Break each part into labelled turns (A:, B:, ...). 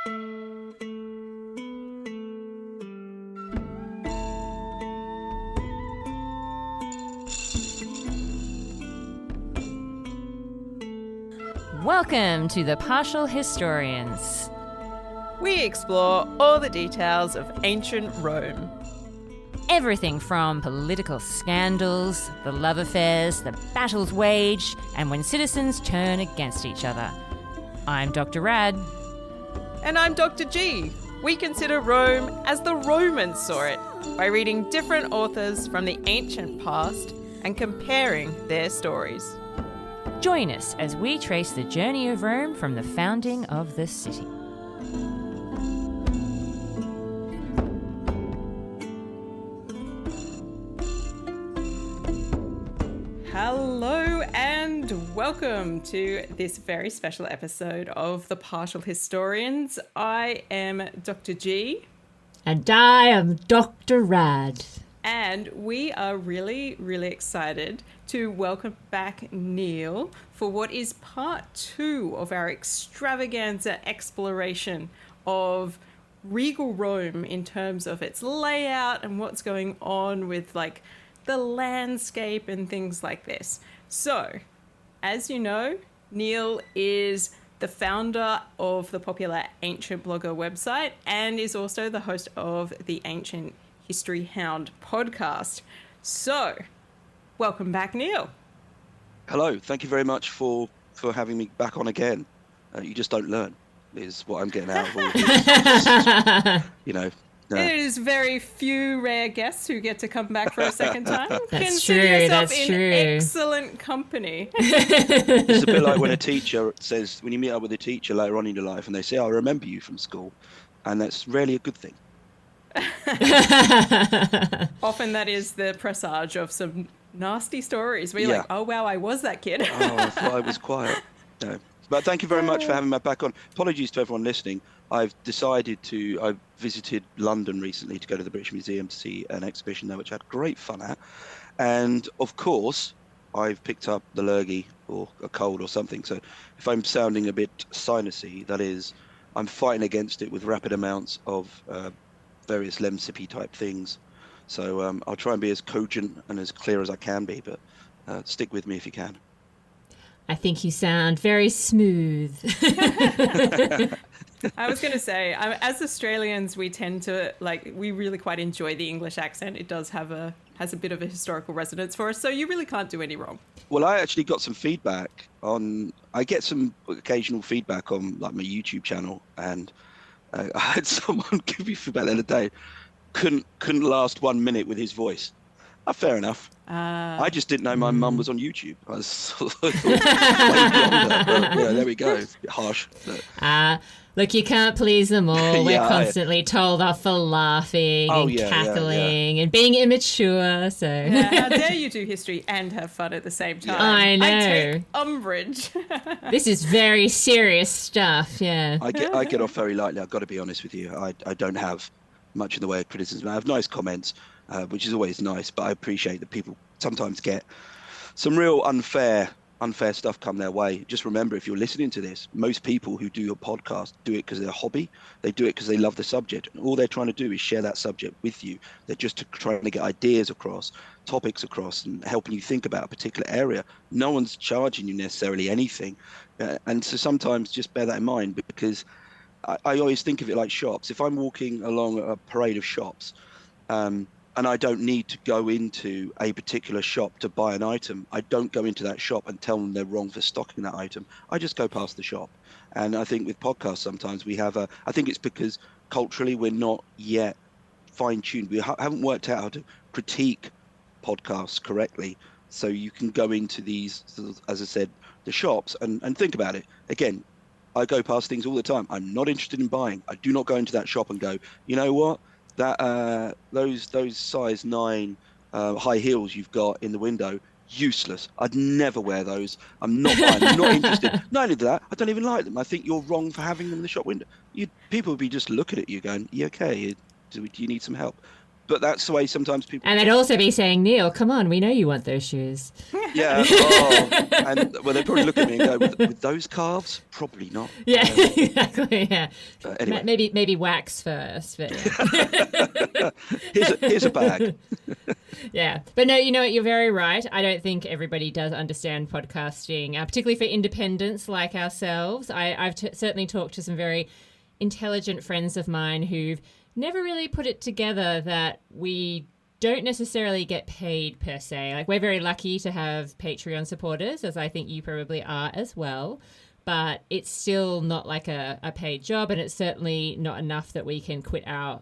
A: Welcome to the Partial Historians.
B: We explore all the details of ancient Rome.
A: Everything from political scandals, the love affairs, the battles waged, and when citizens turn against each other. I'm Dr. Rad.
B: And I'm Dr. G. We consider Rome as the Romans saw it, by reading different authors from the ancient past and comparing their stories.
A: Join us as we trace the journey of Rome from the founding of the city.
B: Hello and welcome to this very special episode of The Partial Historians. I am Dr. G.
C: And I am Dr. Rad.
B: And we are really, really excited to welcome back Neil for what is part 2 of our extravaganza exploration of Regal Rome in terms of its layout and what's going on with like the landscape and things like this. So, as you know, Neil is the founder of the popular Ancient Blogger website and is also the host of the Ancient History Hound podcast. So, welcome back, Neil.
D: Hello, thank you very much for having me back on again. You just don't learn, is what I'm getting out of all this. You know.
B: It is very few rare guests who get to come back for a second time.
C: That's
B: Consider
C: true,
B: yourself
C: that's
B: in
C: true.
B: excellent company.
D: It's a bit like when a teacher says, when you meet up with a teacher later on in your life and they say, I remember you from school. And that's rarely a good thing.
B: Often that is the presage of some nasty stories where you're like, oh, wow, I was that kid.
D: Oh, I thought I was quiet. No. But thank you very much for having me back on. Apologies to everyone listening. I visited London recently to go to the British Museum to see an exhibition there, which I had great fun at. And of course, I've picked up the lurgy or a cold or something. So if I'm sounding a bit sinusy, that is, I'm fighting against it with rapid amounts of various Lemsipy type things. So I'll try and be as cogent and as clear as I can be, but stick with me if you can.
C: I think you sound very smooth.
B: I was going to say, as Australians, we tend to, we really quite enjoy the English accent. It does has a bit of a historical resonance for us, so you really can't do any wrong.
D: Well, I actually got some feedback I get some occasional feedback on like my YouTube channel, and I had someone give me feedback the other day, couldn't last 1 minute with his voice. Fair enough. I just didn't know my mum was on YouTube. I was way beyond that, but, there we go. A bit harsh.
C: Look, you can't please them all. We're constantly told off for laughing and cackling and being immature. So
B: how dare you do history and have fun at the same time?
C: I know.
B: I take umbrage.
C: This is very serious stuff. Yeah.
D: I get off very lightly. I've got to be honest with you. I don't have much in the way of criticism. I have nice comments, which is always nice, but I appreciate that people sometimes get some real unfair stuff come their way. Just remember, if you're listening to this, most people who do your podcast do it because they're a hobby. They do it because they love the subject, and all they're trying to do is share that subject with you. They're just trying to get ideas across, topics across, and helping you think about a particular area. No one's charging you necessarily anything, and so sometimes just bear that in mind, because I always think of it like shops. If I'm walking along a parade of shops, and I don't need to go into a particular shop to buy an item, I don't go into that shop and tell them they're wrong for stocking that item. I just go past the shop. And I think with podcasts sometimes we have I think it's because culturally we're not yet fine-tuned. We haven't worked out how to critique podcasts correctly. So you can go into these, as I said, the shops and think about it. Again, I go past things all the time. I'm not interested in buying. I do not go into that shop and go, you know what? That those size 9 high heels you've got in the window, useless. I'd never wear those. I'm not buying. I'm not interested. Not only that, I don't even like them. I think you're wrong for having them in the shop window. People would be just looking at you going, you okay? Do you need some help? but that's the way sometimes people.
C: And they'd also be saying, Neil, come on, we know you want those shoes.
D: Yeah. Oh, and well, they probably look at me and go, with those calves, probably not.
C: Yeah, exactly. Yeah.
D: Anyway.
C: Maybe wax first. But yeah.
D: here's a bag.
C: Yeah, but no, you know what? You're very right. I don't think everybody does understand podcasting, particularly for independents like ourselves. I've certainly talked to some very intelligent friends of mine who've never really put it together that we don't necessarily get paid per se. Like, we're very lucky to have Patreon supporters, as I think you probably are as well. But it's still not like a paid job, and it's certainly not enough that we can quit our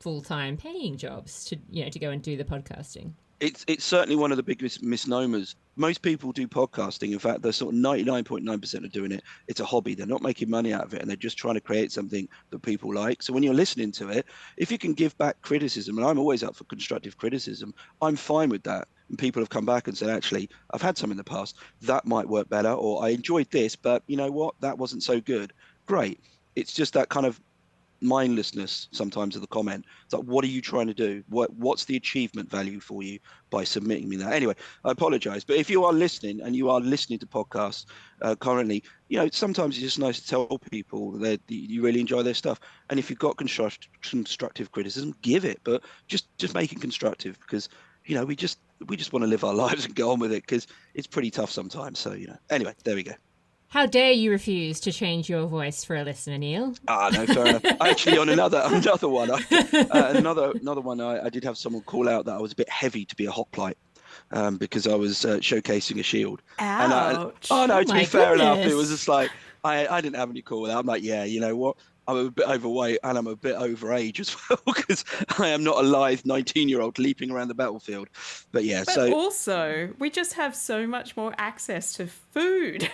C: full-time paying jobs to go and do the podcasting.
D: It's certainly one of the biggest misnomers. Most people do podcasting. In fact, they're sort of 99.9% of doing it. It's a hobby. They're not making money out of it, and they're just trying to create something that people like. So when you're listening to it, if you can give back criticism, and I'm always up for constructive criticism, I'm fine with that. And people have come back and said, actually, I've had some in the past. That might work better, or I enjoyed this, but you know what? That wasn't so good. Great. It's just that kind of mindlessness sometimes of the comment. It's like, what are you trying to do? What's the achievement value for you by submitting me that? Anyway, I apologize, but if you are listening and you are listening to podcasts currently, sometimes it's just nice to tell people that you really enjoy their stuff, and if you've got constructive criticism, give it, but just make it constructive, because we just want to live our lives and go on with it, because it's pretty tough sometimes. So anyway, there we go.
C: How dare you refuse to change your voice for a listener, Neil?
D: No, fair enough. Actually, on another one, another one, I did have someone call out that I was a bit heavy to be a hoplite, because I was showcasing a shield.
B: Ouch!
D: To be fair enough, it was just like I didn't have any call with that. I'm like, yeah, you know what? I'm a bit overweight and I'm a bit overage as well, because I am not a lithe 19-year-old leaping around the battlefield. But yeah,
B: but also we just have so much more access to food.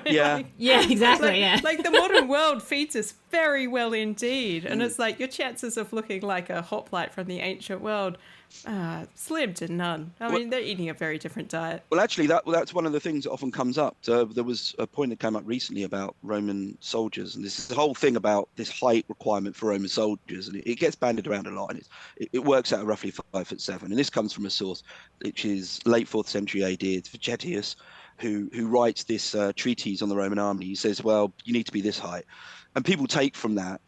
C: Yeah, exactly.
B: Like the modern world feeds us very well indeed, and it's like your chances of looking like a hoplite from the ancient world, slim to none. I mean, they're eating a very different diet.
D: Well, actually, that's one of the things that often comes up. There was a point that came up recently about Roman soldiers, and this is the whole thing about this height requirement for Roman soldiers, and it gets bandied around a lot, and it works out roughly 5'7", and this comes from a source which is late 4th century AD. It's Vegetius, who writes this treatise on the Roman army. He says, well, you need to be this height, and people take from that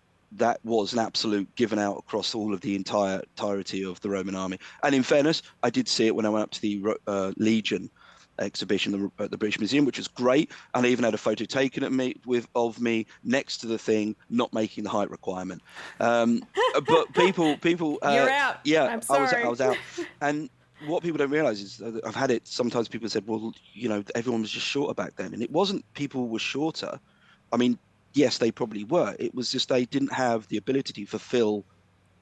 D: was an absolute given out across all of the entirety of the Roman army. And in fairness, I did see it when I went up to the Legion exhibition at the British Museum, which was great. And I even had a photo taken of me next to the thing, not making the height requirement. But people,
B: you're out.
D: Yeah,
B: I'm sorry.
D: I was out. And what people don't realize is that I've had it. Sometimes people said, well, everyone was just shorter back then, and it wasn't people were shorter. I mean, yes, they probably were. It was just they didn't have the ability to fulfill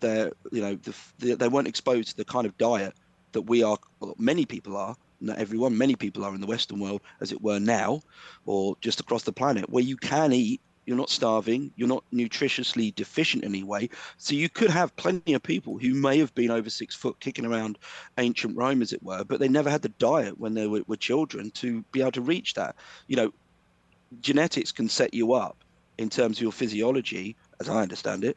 D: their, they weren't exposed to the kind of diet that we are, well, many people are, not everyone, many people are in the Western world, as it were now, or just across the planet, where you can eat, you're not starving, you're not nutritiously deficient in any way. So you could have plenty of people who may have been over 6 foot kicking around ancient Rome, as it were, but they never had the diet when they were children to be able to reach that. Genetics can set you up in terms of your physiology, as I understand it,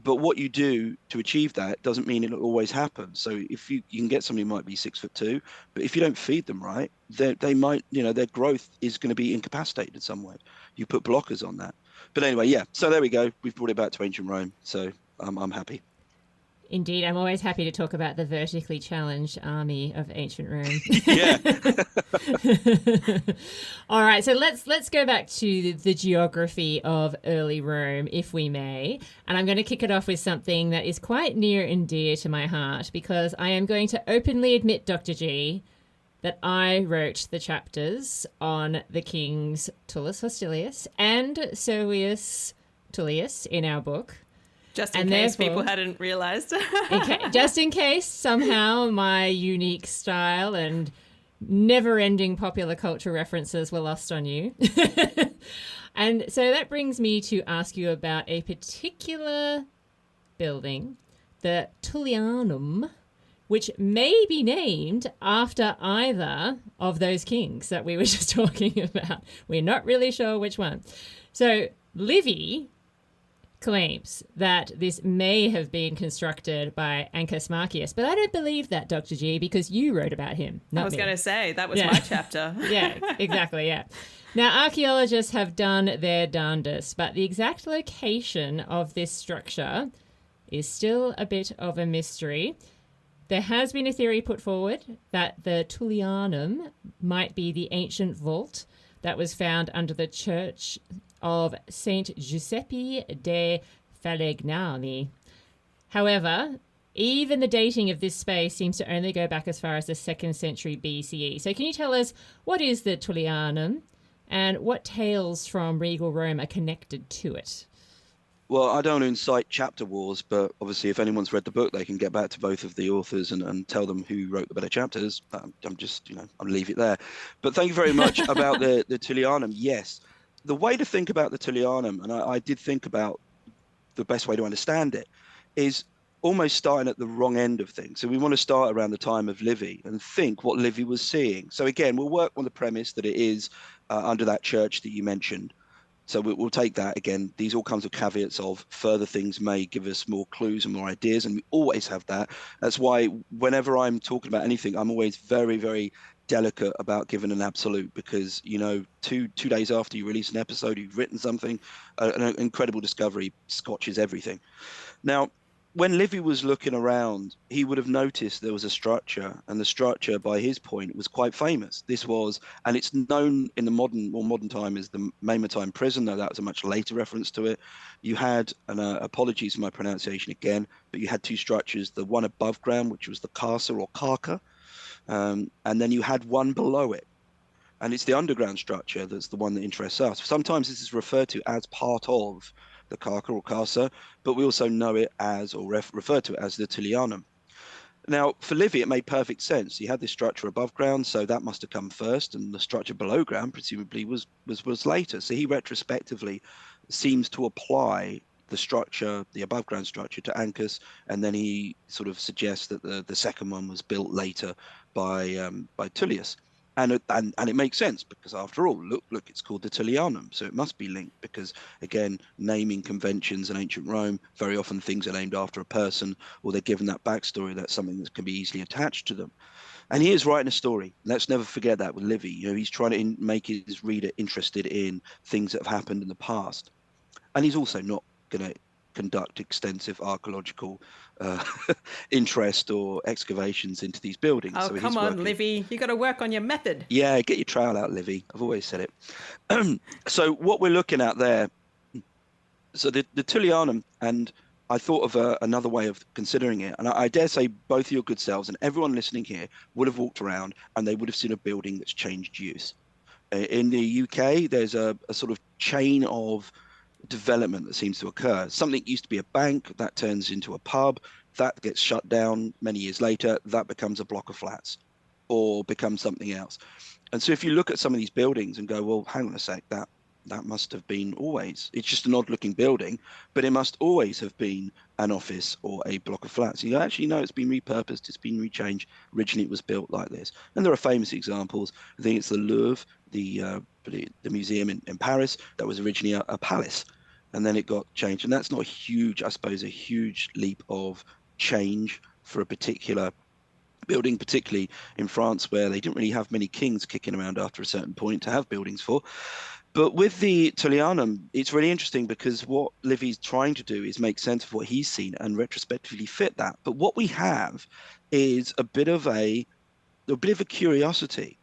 D: but what you do to achieve that doesn't mean it'll always happen. So if you can get somebody who might be 6'2", but if you don't feed them right, they might, their growth is going to be incapacitated in some way. You put blockers on that. But anyway, yeah. So there we go. We've brought it back to ancient Rome. So I'm happy.
C: Indeed, I'm always happy to talk about the vertically challenged army of ancient Rome.
D: Yeah.
C: All right, so let's go back to the geography of early Rome, if we may. And I'm going to kick it off with something that is quite near and dear to my heart, because I am going to openly admit, Dr. G, that I wrote the chapters on the kings Tullius Hostilius and Servius Tullius in our book.
B: Just in case people hadn't realized.
C: Just in case somehow my unique style and never-ending popular culture references were lost on you. And so that brings me to ask you about a particular building, the Tullianum, which may be named after either of those kings that we were just talking about. We're not really sure which one. So Livy claims that this may have been constructed by Ancus Marcius, but I don't believe that, Dr. G, because you wrote about him, not me.
B: I was going to say, that was my chapter.
C: Yeah, exactly, yeah. Now, archaeologists have done their darndest, but the exact location of this structure is still a bit of a mystery. There has been a theory put forward that the Tullianum might be the ancient vault that was found under the church of Saint Giuseppe de Falegnami. However, even the dating of this space seems to only go back as far as the 2nd century BCE. So can you tell us, what is the Tullianum and what tales from Regal Rome are connected to it?
D: Well, I don't want to incite chapter wars, but obviously if anyone's read the book, they can get back to both of the authors and tell them who wrote the better chapters. I'm just, I'll leave it there. But thank you very much about the Tullianum. Yes, the way to think about the Tullianum, and I did think about the best way to understand it, is almost starting at the wrong end of things. So we want to start around the time of Livy and think what Livy was seeing. So again, we'll work on the premise that it is under that church that you mentioned. So we'll take that. Again, these all comes with caveats of further things may give us more clues and more ideas, and we always have that. That's why whenever I'm talking about anything, I'm always very, very delicate about giving an absolute, because, two days after you release an episode, you've written something, an incredible discovery scotches everything. Now, when Livy was looking around, he would have noticed there was a structure, and the structure, by his point, was quite famous. This was, and it's known in the modern time as the Mamertine prison, though that was a much later reference to it. You had, and apologies for my pronunciation again, but you had two structures, the one above ground, which was the Carcer or Carcer, and then you had one below it. And it's the underground structure that's the one that interests us. Sometimes this is referred to as part of the Carcer or Carcer, but we also know it as, or refer to it as, the Tullianum. Now, for Livy, it made perfect sense. He had this structure above ground, so that must have come first, and the structure below ground presumably was later. So he retrospectively seems to apply the structure, the above ground structure, to Ancus, and then he sort of suggests that the second one was built later by Tullius. And it makes sense, because after all, look, it's called the Tullianum, so it must be linked, because again, naming conventions in ancient Rome, very often things are named after a person, or they're given that backstory, that's something that can be easily attached to them. And he is writing a story. Let's never forget that with Livy. He's trying to make his reader interested in things that have happened in the past. And he's also not going to conduct extensive archaeological interest or excavations into these buildings.
B: Oh, so come on, Livy. You got to work on your method.
D: Yeah, get your trowel out, Livy. I've always said it. So what we're looking at there, so the Tullianum, and I thought of another way of considering it, and I dare say both of your good selves and everyone listening here would have walked around and they would have seen a building that's changed use. In the UK, there's a sort of chain of development that seems to occur. Something used to be a bank, that turns into a pub, that gets shut down many years later, that becomes a block of flats or becomes something else. And so if you look at some of these buildings and go, well, hang on a sec, that must have been always, it's just an odd looking building, but it must always have been an office or a block of flats. You actually know it's been repurposed, it's been rechanged. Originally it was built like this. And there are famous examples. I think it's the Louvre, the museum in Paris, that was originally a palace, and then it got changed. And that's not a huge leap of change for a particular building, particularly in France, where they didn't really have many kings kicking around after a certain point to have buildings for. But with the Tullianum, it's really interesting, because what Livy's trying to do is make sense of what he's seen and retrospectively fit that. But what we have is a bit of a curiosity.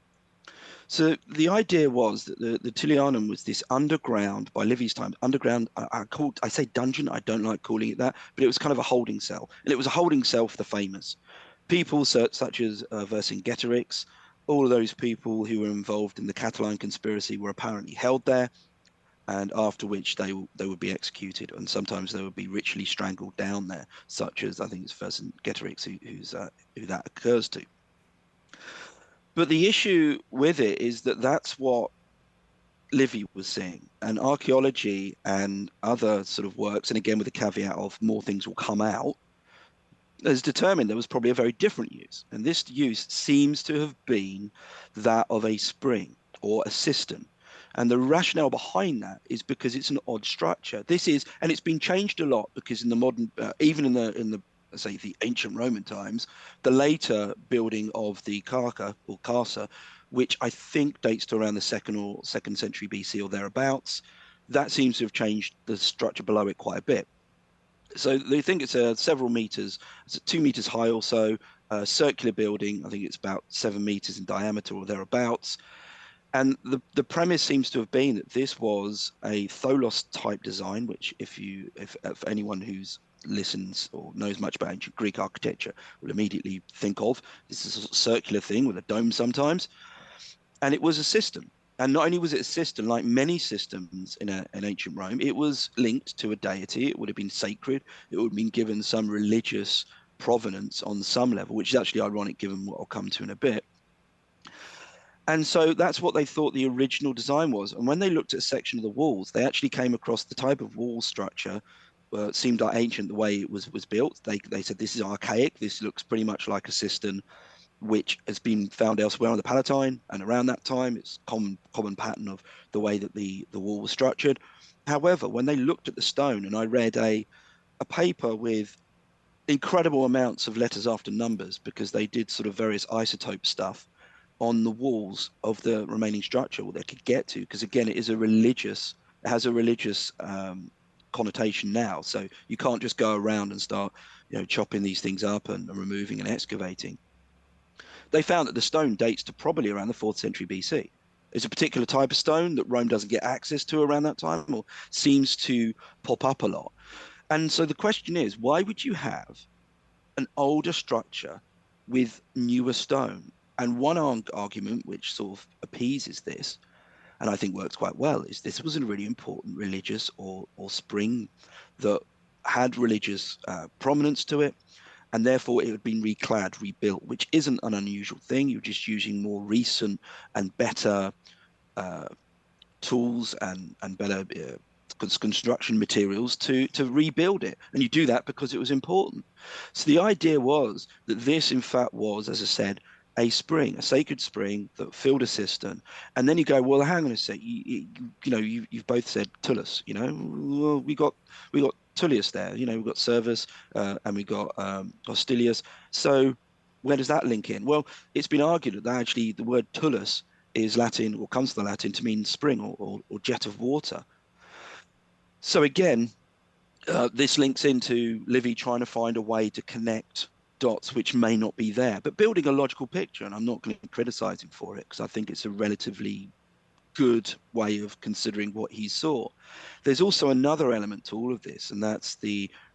D: So the idea was that the Tullianum was this underground, by Livy's time, underground, I say dungeon, I don't like calling it that, but it was kind of a holding cell. And it was a holding cell for the famous. People such as Vercingetorix, all of those people who were involved in the Catalan conspiracy were apparently held there, and after which they would be executed, and sometimes they would be ritually strangled down there, such as, I think it's Vercingetorix who that occurs to. But the issue with it is that that's what Livy was seeing, and archaeology and other sort of works, and again with the caveat of more things will come out, has determined there was probably a very different use. And this use seems to have been that of a spring or a cistern. And the rationale behind that is because it's an odd structure. And it's been changed a lot, because in the modern, even in the say the ancient Roman times, the later building of the Carcer, which I think dates to around the second century BC or thereabouts, that seems to have changed the structure below it quite a bit. So they think it's several meters, it's 2 meters high or so, circular building. I think it's about 7 meters in diameter or thereabouts. And the premise seems to have been that this was a tholos type design, which if anyone who's listens or knows much about ancient Greek architecture will immediately think of. This is a circular thing with a dome sometimes. And it was a system. And not only was it a system, like many systems in ancient Rome, it was linked to a deity. It would have been sacred. It would have been given some religious provenance on some level, which is actually ironic given what I'll come to in a bit. And so that's what they thought the original design was. And when they looked at a section of the walls, they actually came across the type of wall structure. It seemed like ancient the way it was built. They said this is archaic. This looks pretty much like a cistern which has been found elsewhere on the Palatine, and around that time it's common pattern of the way that the wall was structured. However, when they looked at the stone, and I read a paper with incredible amounts of letters after numbers, because they did sort of various isotope stuff on the walls of the remaining structure, what they could get to, because again it has a religious connotation now. So you can't just go around and start chopping these things up and removing and excavating. They found that the stone dates to probably around the 4th century BC. It's a particular type of stone that Rome doesn't get access to around that time, or seems to pop up a lot. And so the question is, why would you have an older structure with newer stone? And one argument which sort of appeases this, and I think works quite well, is this was a really important religious or spring that had religious prominence to it. And therefore it had been reclad, rebuilt, which isn't an unusual thing. You're just using more recent and better tools and better construction materials to rebuild it. And you do that because it was important. So the idea was that this, in fact, was, as I said, a spring, a sacred spring that filled a cistern. And then you go, well, hang on a sec. You've both said Tullius. Well, we got Tullius there. We've got Servius and we got Hostilius. So where does that link in? Well, it's been argued that actually the word Tullus is Latin, or comes from the Latin to mean spring or jet of water. So again, this links into Livy trying to find a way to connect dots which may not be there, but building a logical picture. And I'm not going to criticize him for it, because I think it's a relatively good way of considering what he saw. There's also another element to all of this, and that's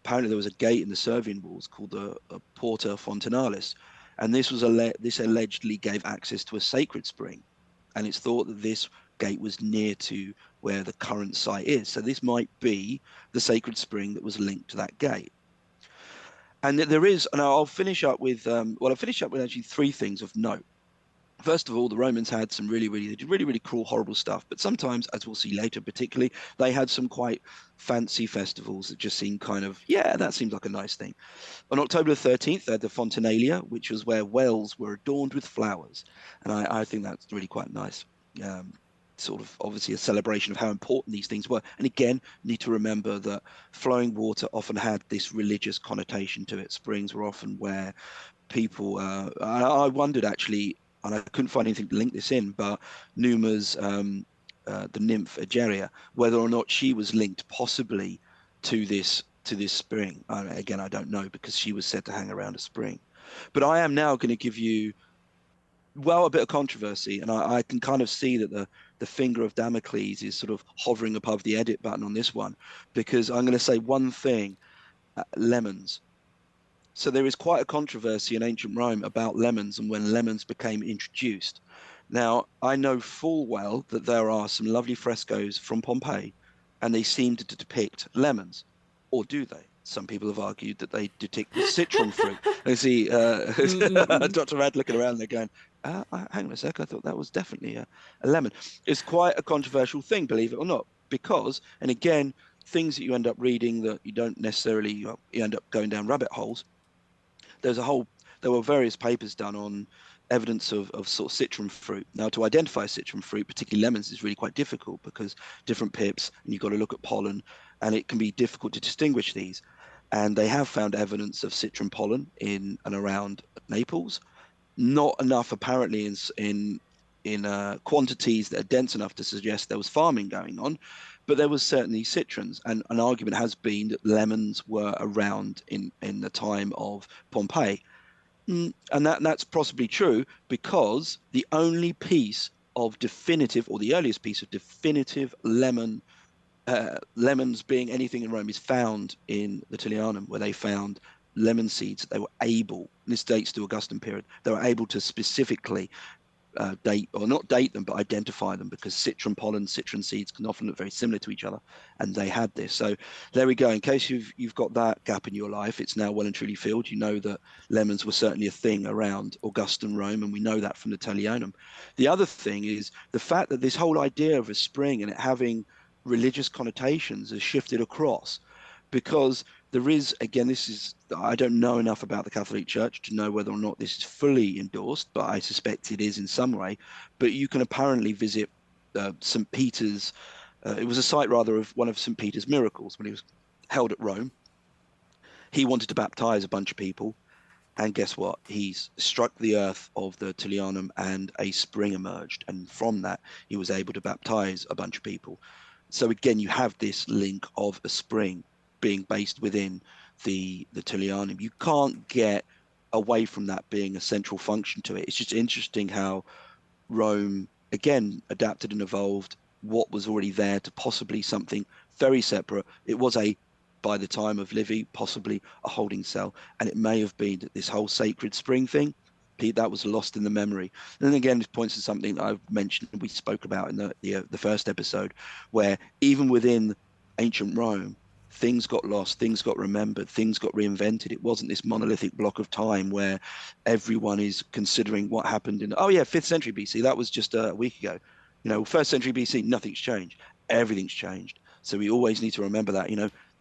D: apparently there was a gate in the Servian walls called the Porta Fontinalis, and this allegedly gave access to a sacred spring, and it's thought that this gate was near to where the current site is. So this might be the sacred spring that was linked to that gate. And there is, and I'll finish up with actually 3 things of note. First of all, the Romans had some really cruel, horrible stuff. But sometimes, as we'll see later particularly, they had some quite fancy festivals that just seemed kind of, that seems like a nice thing. On October the 13th, they had the Fontinalia, which was where wells were adorned with flowers. And I think that's really quite nice. Sort of obviously a celebration of how important these things were. And again, need to remember that flowing water often had this religious connotation to it. Springs were often where people, I wondered actually, and I couldn't find anything to link this in, but Numa's, the nymph Egeria, whether or not she was linked possibly to this spring. Again, I don't know, because she was said to hang around a spring. But I am now going to give you, a bit of controversy, and I can kind of see that the finger of Damocles is sort of hovering above the edit button on this one, because I'm going to say one thing, lemons. So there is quite a controversy in ancient Rome about lemons and when lemons became introduced. Now, I know full well that there are some lovely frescoes from Pompeii, and they seem to depict lemons. Or do they? Some people have argued that they depict the citron fruit. I see Dr. Rad looking around, they're going, hang on a sec, I thought that was definitely a lemon. It's quite a controversial thing, believe it or not, because, and again, things that you end up reading that you don't necessarily, you end up going down rabbit holes. There were various papers done on evidence of sort of citron fruit. Now, to identify citron fruit, particularly lemons, is really quite difficult because different pips, and you've got to look at pollen, and it can be difficult to distinguish these. And they have found evidence of citron pollen in and around Naples. Not enough, apparently, in quantities that are dense enough to suggest there was farming going on, but there was certainly citrons. And an argument has been that lemons were around in the time of Pompeii. And that's possibly true because the only piece of definitive, or the earliest piece of definitive lemons being anything in Rome, is found in the Tullianum, where they found lemon seeds. They were able, this dates to Augustan period, they were able to specifically date, or not date them, but identify them, because citron pollen, citron seeds can often look very similar to each other, and they had this. So there we go. In case you've got that gap in your life, it's now well and truly filled. You know that lemons were certainly a thing around Augustan Rome, and we know that from the Tullianum. The other thing is the fact that this whole idea of a spring and it having religious connotations has shifted across, because there is, again, I don't know enough about the Catholic Church to know whether or not this is fully endorsed, but I suspect it is in some way. But you can apparently visit St. Peter's. It was a site, rather, of one of St. Peter's miracles when he was held at Rome. He wanted to baptize a bunch of people, and guess what? He's struck the earth of the Tullianum, and a spring emerged, and from that he was able to baptize a bunch of people. So again, you have this link of a spring being based within the Tullianum. You can't get away from that being a central function to it. It's just interesting how Rome, again, adapted and evolved what was already there to possibly something very separate. It was by the time of Livy, possibly a holding cell, and it may have been this whole sacred spring thing. That was lost in the memory. And then again, this points to something that I've mentioned, we spoke about in the first episode, where even within ancient Rome, things got lost, things got remembered, things got reinvented. It wasn't this monolithic block of time where everyone is considering what happened in, 5th century BC. That was just a week ago. 1st century BC, nothing's changed. Everything's changed. So we always need to remember that.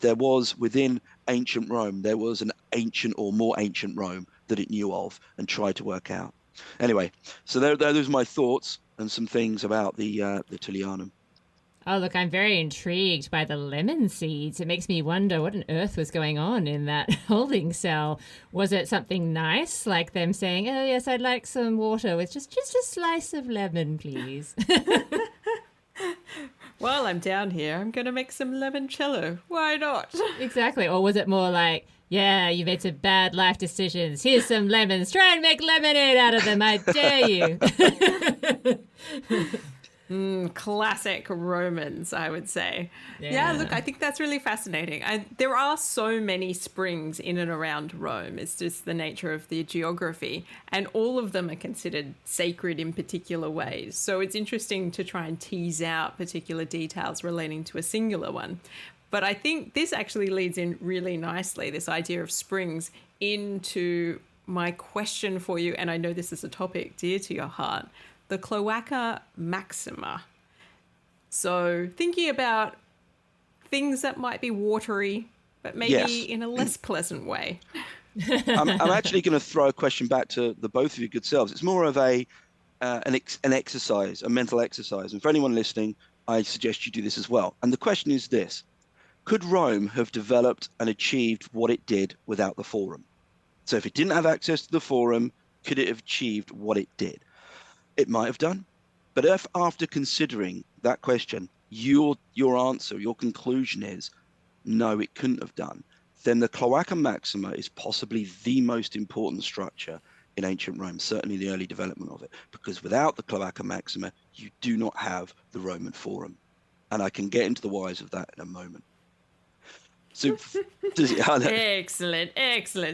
D: There was within ancient Rome, there was an ancient or more ancient Rome that it knew of and tried to work out. Anyway, so those are my thoughts and some things about the Tullianum.
C: Oh, look, I'm very intrigued by the lemon seeds. It makes me wonder what on earth was going on in that holding cell. Was it something nice, like them saying, oh, yes, I'd like some water with just a slice of lemon, please?
B: While I'm down here, I'm going to make some limoncello. Why not?
C: Exactly. Or was it more like, yeah, you made some bad life decisions. Here's some lemons. Try and make lemonade out of them. I dare you.
B: Classic Romans, I would say.
C: Yeah,
B: look, I think that's really fascinating. There are so many springs in and around Rome. It's just the nature of the geography. And all of them are considered sacred in particular ways. So it's interesting to try and tease out particular details relating to a singular one. But I think this actually leads in really nicely, this idea of springs, into my question for you. And I know this is a topic dear to your heart. The Cloaca Maxima. So thinking about things that might be watery, but maybe in a less pleasant way.
D: I'm actually going to throw a question back to the both of you good selves. It's more of an exercise, a mental exercise. And for anyone listening, I suggest you do this as well. And the question is this: could Rome have developed and achieved what it did without the Forum? So if it didn't have access to the Forum, could it have achieved what it did? It might have done. But if after considering that question, your answer, your conclusion is, no, it couldn't have done, then the Cloaca Maxima is possibly the most important structure in ancient Rome, certainly the early development of it, because without the Cloaca Maxima, you do not have the Roman Forum. And I can get into the whys of that in a moment. So,
B: Excellent.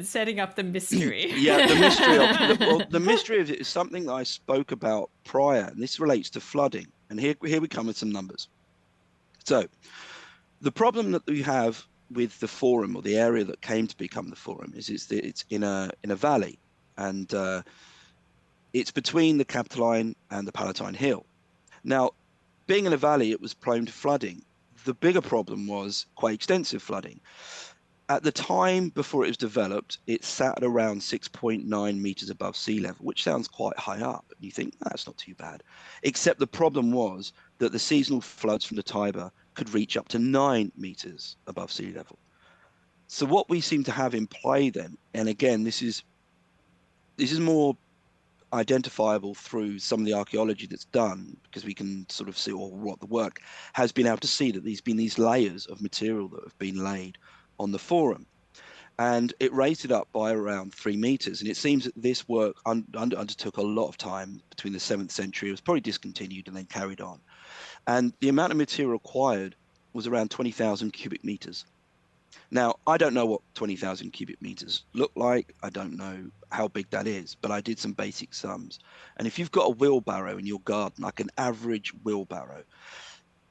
B: Setting up the mystery.
D: Yeah, the mystery of it is something that I spoke about prior, and this relates to flooding. And here we come with some numbers. So, the problem that we have with the Forum, or the area that came to become the Forum, is it's in a valley, and it's between the Capitoline and the Palatine Hill. Now, being in a valley, it was prone to flooding. The bigger problem was quite extensive flooding. At the time before it was developed, it sat at around 6.9 meters above sea level, which sounds quite high up. And you think, that's not too bad. Except the problem was that the seasonal floods from the Tiber could reach up to 9 meters above sea level. So what we seem to have in play then, and again, this is more identifiable through some of the archaeology that's done, because we can sort of see, or what the work has been able to see, that there's been these layers of material that have been laid on the forum, and it raised it up by around 3 meters. And it seems that this work undertook a lot of time between the 7th century. It was probably discontinued and then carried on, and the amount of material required was around 20,000 cubic meters. Now, I don't know what 20,000 cubic meters look like. I don't know how big that is, but I did some basic sums. And if you've got a wheelbarrow in your garden, like an average wheelbarrow,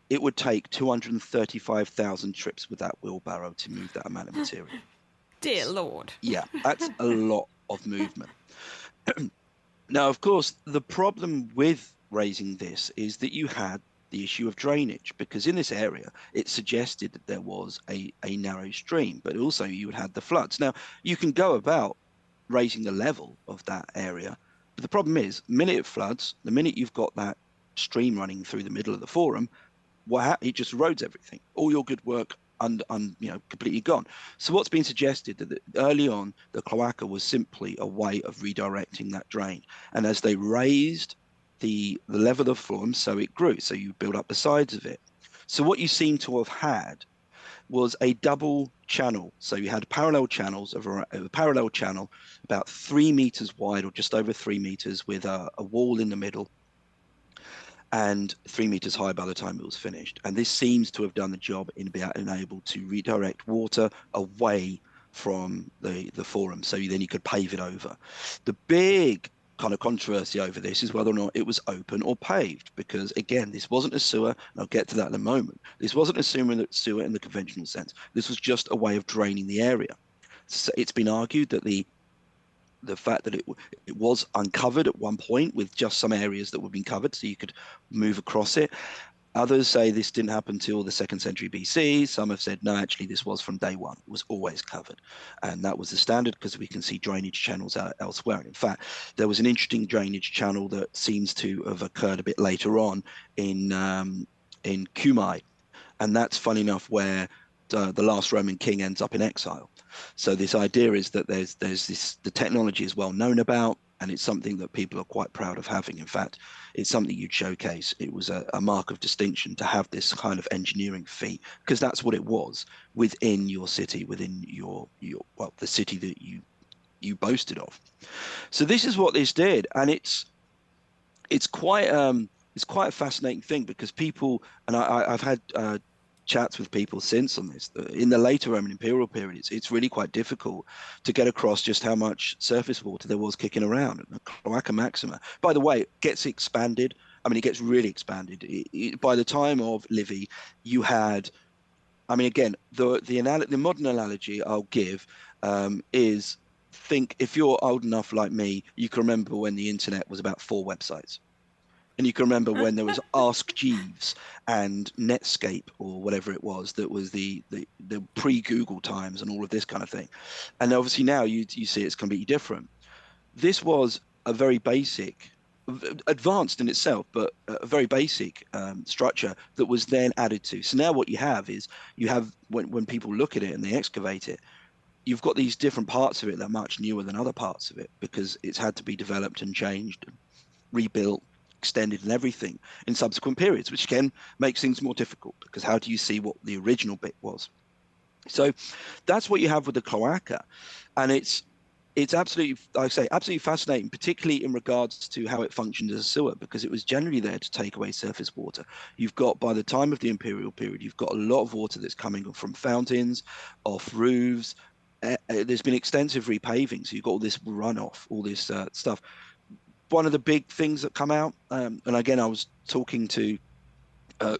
D: it would take 235,000 trips with that wheelbarrow to move that amount of material.
B: Dear Lord.
D: Yeah, that's a lot of movement. Now, of course, the problem with raising this is that you had the issue of drainage, because in this area it suggested that there was a narrow stream, but also you had the floods. Now, you can go about raising the level of that area, but the problem is, the minute it floods, the minute you've got that stream running through the middle of the forum, it just erodes everything. All your good work completely gone. So what's been suggested that early on, the cloaca was simply a way of redirecting that drain, and as they raised the level of the forum, so it grew, so you build up the sides of it. So what you seem to have had was a double channel. So you had parallel channels of a parallel channel about 3 meters wide, or just over 3 meters, with a wall in the middle, and 3 meters high by the time it was finished. And this seems to have done the job in being able to redirect water away from the forum, so then you could pave it over. The big kind of controversy over this is whether or not it was open or paved, because again, this wasn't a sewer, and I'll get to that in a moment. This wasn't a sewer in the conventional sense. This was just a way of draining the area. So it's been argued that the fact that it was uncovered at one point, with just some areas that were being covered, so you could move across it. Others say this didn't happen till the 2nd century BC. Some have said, no, actually, this was from day one. It was always covered. And that was the standard, because we can see drainage channels elsewhere. In fact, there was an interesting drainage channel that seems to have occurred a bit later on in Cumae. And that's, funny enough, where the last Roman king ends up in exile. So this idea is that there's the technology is well known about, and it's something that people are quite proud of having. In fact, it's something you'd showcase. It was a mark of distinction to have this kind of engineering feat, because that's what it was within your city, within your the city that you boasted of. So this is what this did, and it's quite a fascinating thing, because people, and I've had chats with people since on this. In the later Roman imperial period, it's really quite difficult to get across just how much surface water there was kicking around. And the Cloaca Maxima, by the way, gets expanded. I mean, it gets really expanded. By the time of Livy, you had, I mean, again, the modern analogy I'll give is, think if you're old enough like me, you can remember when the internet was about 4 websites. And you can remember when there was Ask Jeeves and Netscape, or whatever it was, that was the pre-Google times and all of this kind of thing. And obviously now you see it's completely different. This was a very basic, advanced in itself, but a very basic structure that was then added to. So now what you have is, when people look at it and they excavate it, you've got these different parts of it that are much newer than other parts of it, because it's had to be developed and changed and rebuilt, extended and everything in subsequent periods, which again makes things more difficult, because how do you see what the original bit was? So that's what you have with the cloaca, and it's absolutely, like I say, absolutely fascinating, particularly in regards to how it functioned as a sewer, because it was generally there to take away surface water. You've got, by the time of the imperial period, you've got a lot of water that's coming from fountains, off roofs. There's been extensive repaving, so you've got all this runoff, all this stuff. One of the big things that come out, and again, I was talking to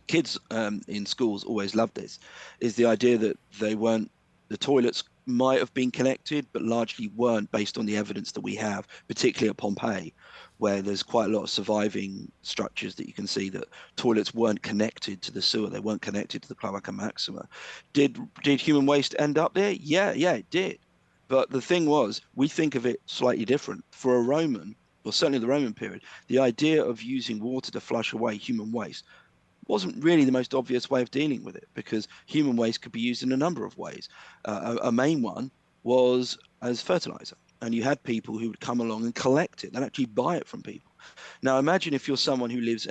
D: kids in schools, always loved this, is the idea that the toilets might have been connected, but largely weren't based on the evidence that we have, particularly at Pompeii, where there's quite a lot of surviving structures that you can see that toilets weren't connected to the sewer. They weren't connected to the Cloaca Maxima. Did human waste end up there? Yeah, it did. But the thing was, we think of it slightly different. For a Roman, or certainly the Roman period, the idea of using water to flush away human waste wasn't really the most obvious way of dealing with it, because human waste could be used in a number of ways. A main one was as fertilizer, and you had people who would come along and collect it and actually buy it from people. Now imagine if you're someone who lives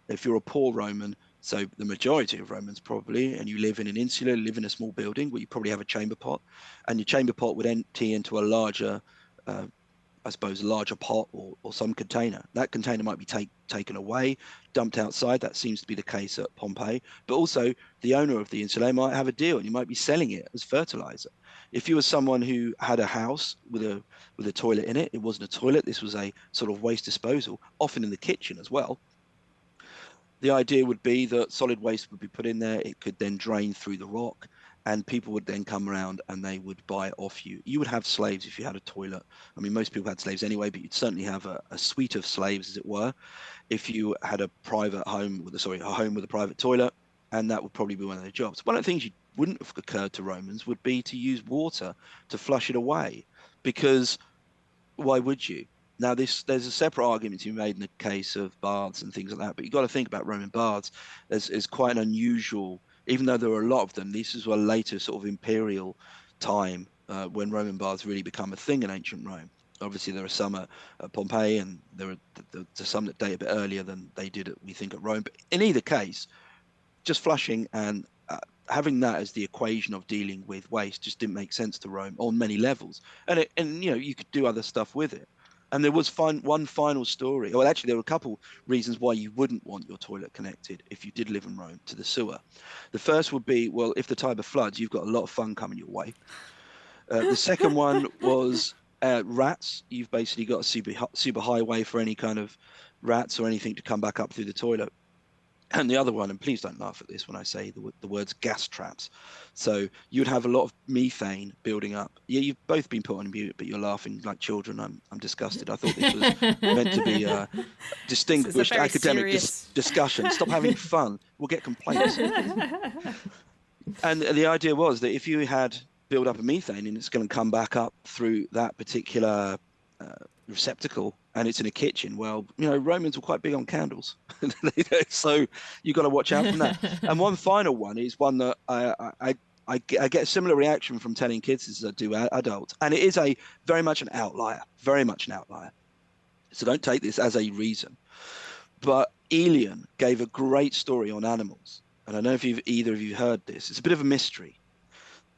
D: if you're a poor Roman, so the majority of Romans probably, and you live in an insula, live in a small building where you probably have a chamber pot, and your chamber pot would empty into a larger larger pot or some container. That container might be taken away, dumped outside. That seems to be the case at Pompeii. But also the owner of the insula might have a deal, and you might be selling it as fertilizer. If you were someone who had a house with a toilet in it, it wasn't a toilet, this was a sort of waste disposal, often in the kitchen as well. The idea would be that solid waste would be put in there. It could then drain through the rock, and people would then come around and they would buy it off you. You would have slaves if you had a toilet. I mean, most people had slaves anyway, but you'd certainly have a suite of slaves, as it were, if you had a private home a home with a private toilet, and that would probably be one of their jobs. One of the things you wouldn't have occurred to Romans would be to use water to flush it away, because why would you? Now, there's a separate argument to be made in the case of baths and things like that, but you've got to think about Roman baths as quite an unusual, even though there were a lot of them, these were a later sort of imperial time when Roman baths really become a thing in ancient Rome. Obviously, there are some at Pompeii, and there are some that date a bit earlier than they did, we think, at Rome. But in either case, just flushing and having that as the equation of dealing with waste just didn't make sense to Rome on many levels. And you could do other stuff with it. And there was one final story. Well, actually, there were a couple reasons why you wouldn't want your toilet connected if you did live in Rome to the sewer. The first would be, well, if the Tiber floods, you've got a lot of fun coming your way. The second one was rats. You've basically got a super highway for any kind of rats or anything to come back up through the toilet. And the other one, and please don't laugh at this when I say the words gas traps. So you'd have a lot of methane building up. Yeah, you've both been put on mute, but you're laughing like children. I'm disgusted. I thought this was meant to be a distinguished academic discussion. Stop having fun. We'll get complaints. And the idea was that if you had built up a methane and it's going to come back up through that particular receptacle, and it's in a kitchen, well, Romans were quite big on candles. So you've got to watch out from that. And one final one is one that I get a similar reaction from telling kids as I do adults. And it is very much an outlier. So don't take this as a reason. But Aelian gave a great story on animals. And I don't know if either of you heard this. It's a bit of a mystery.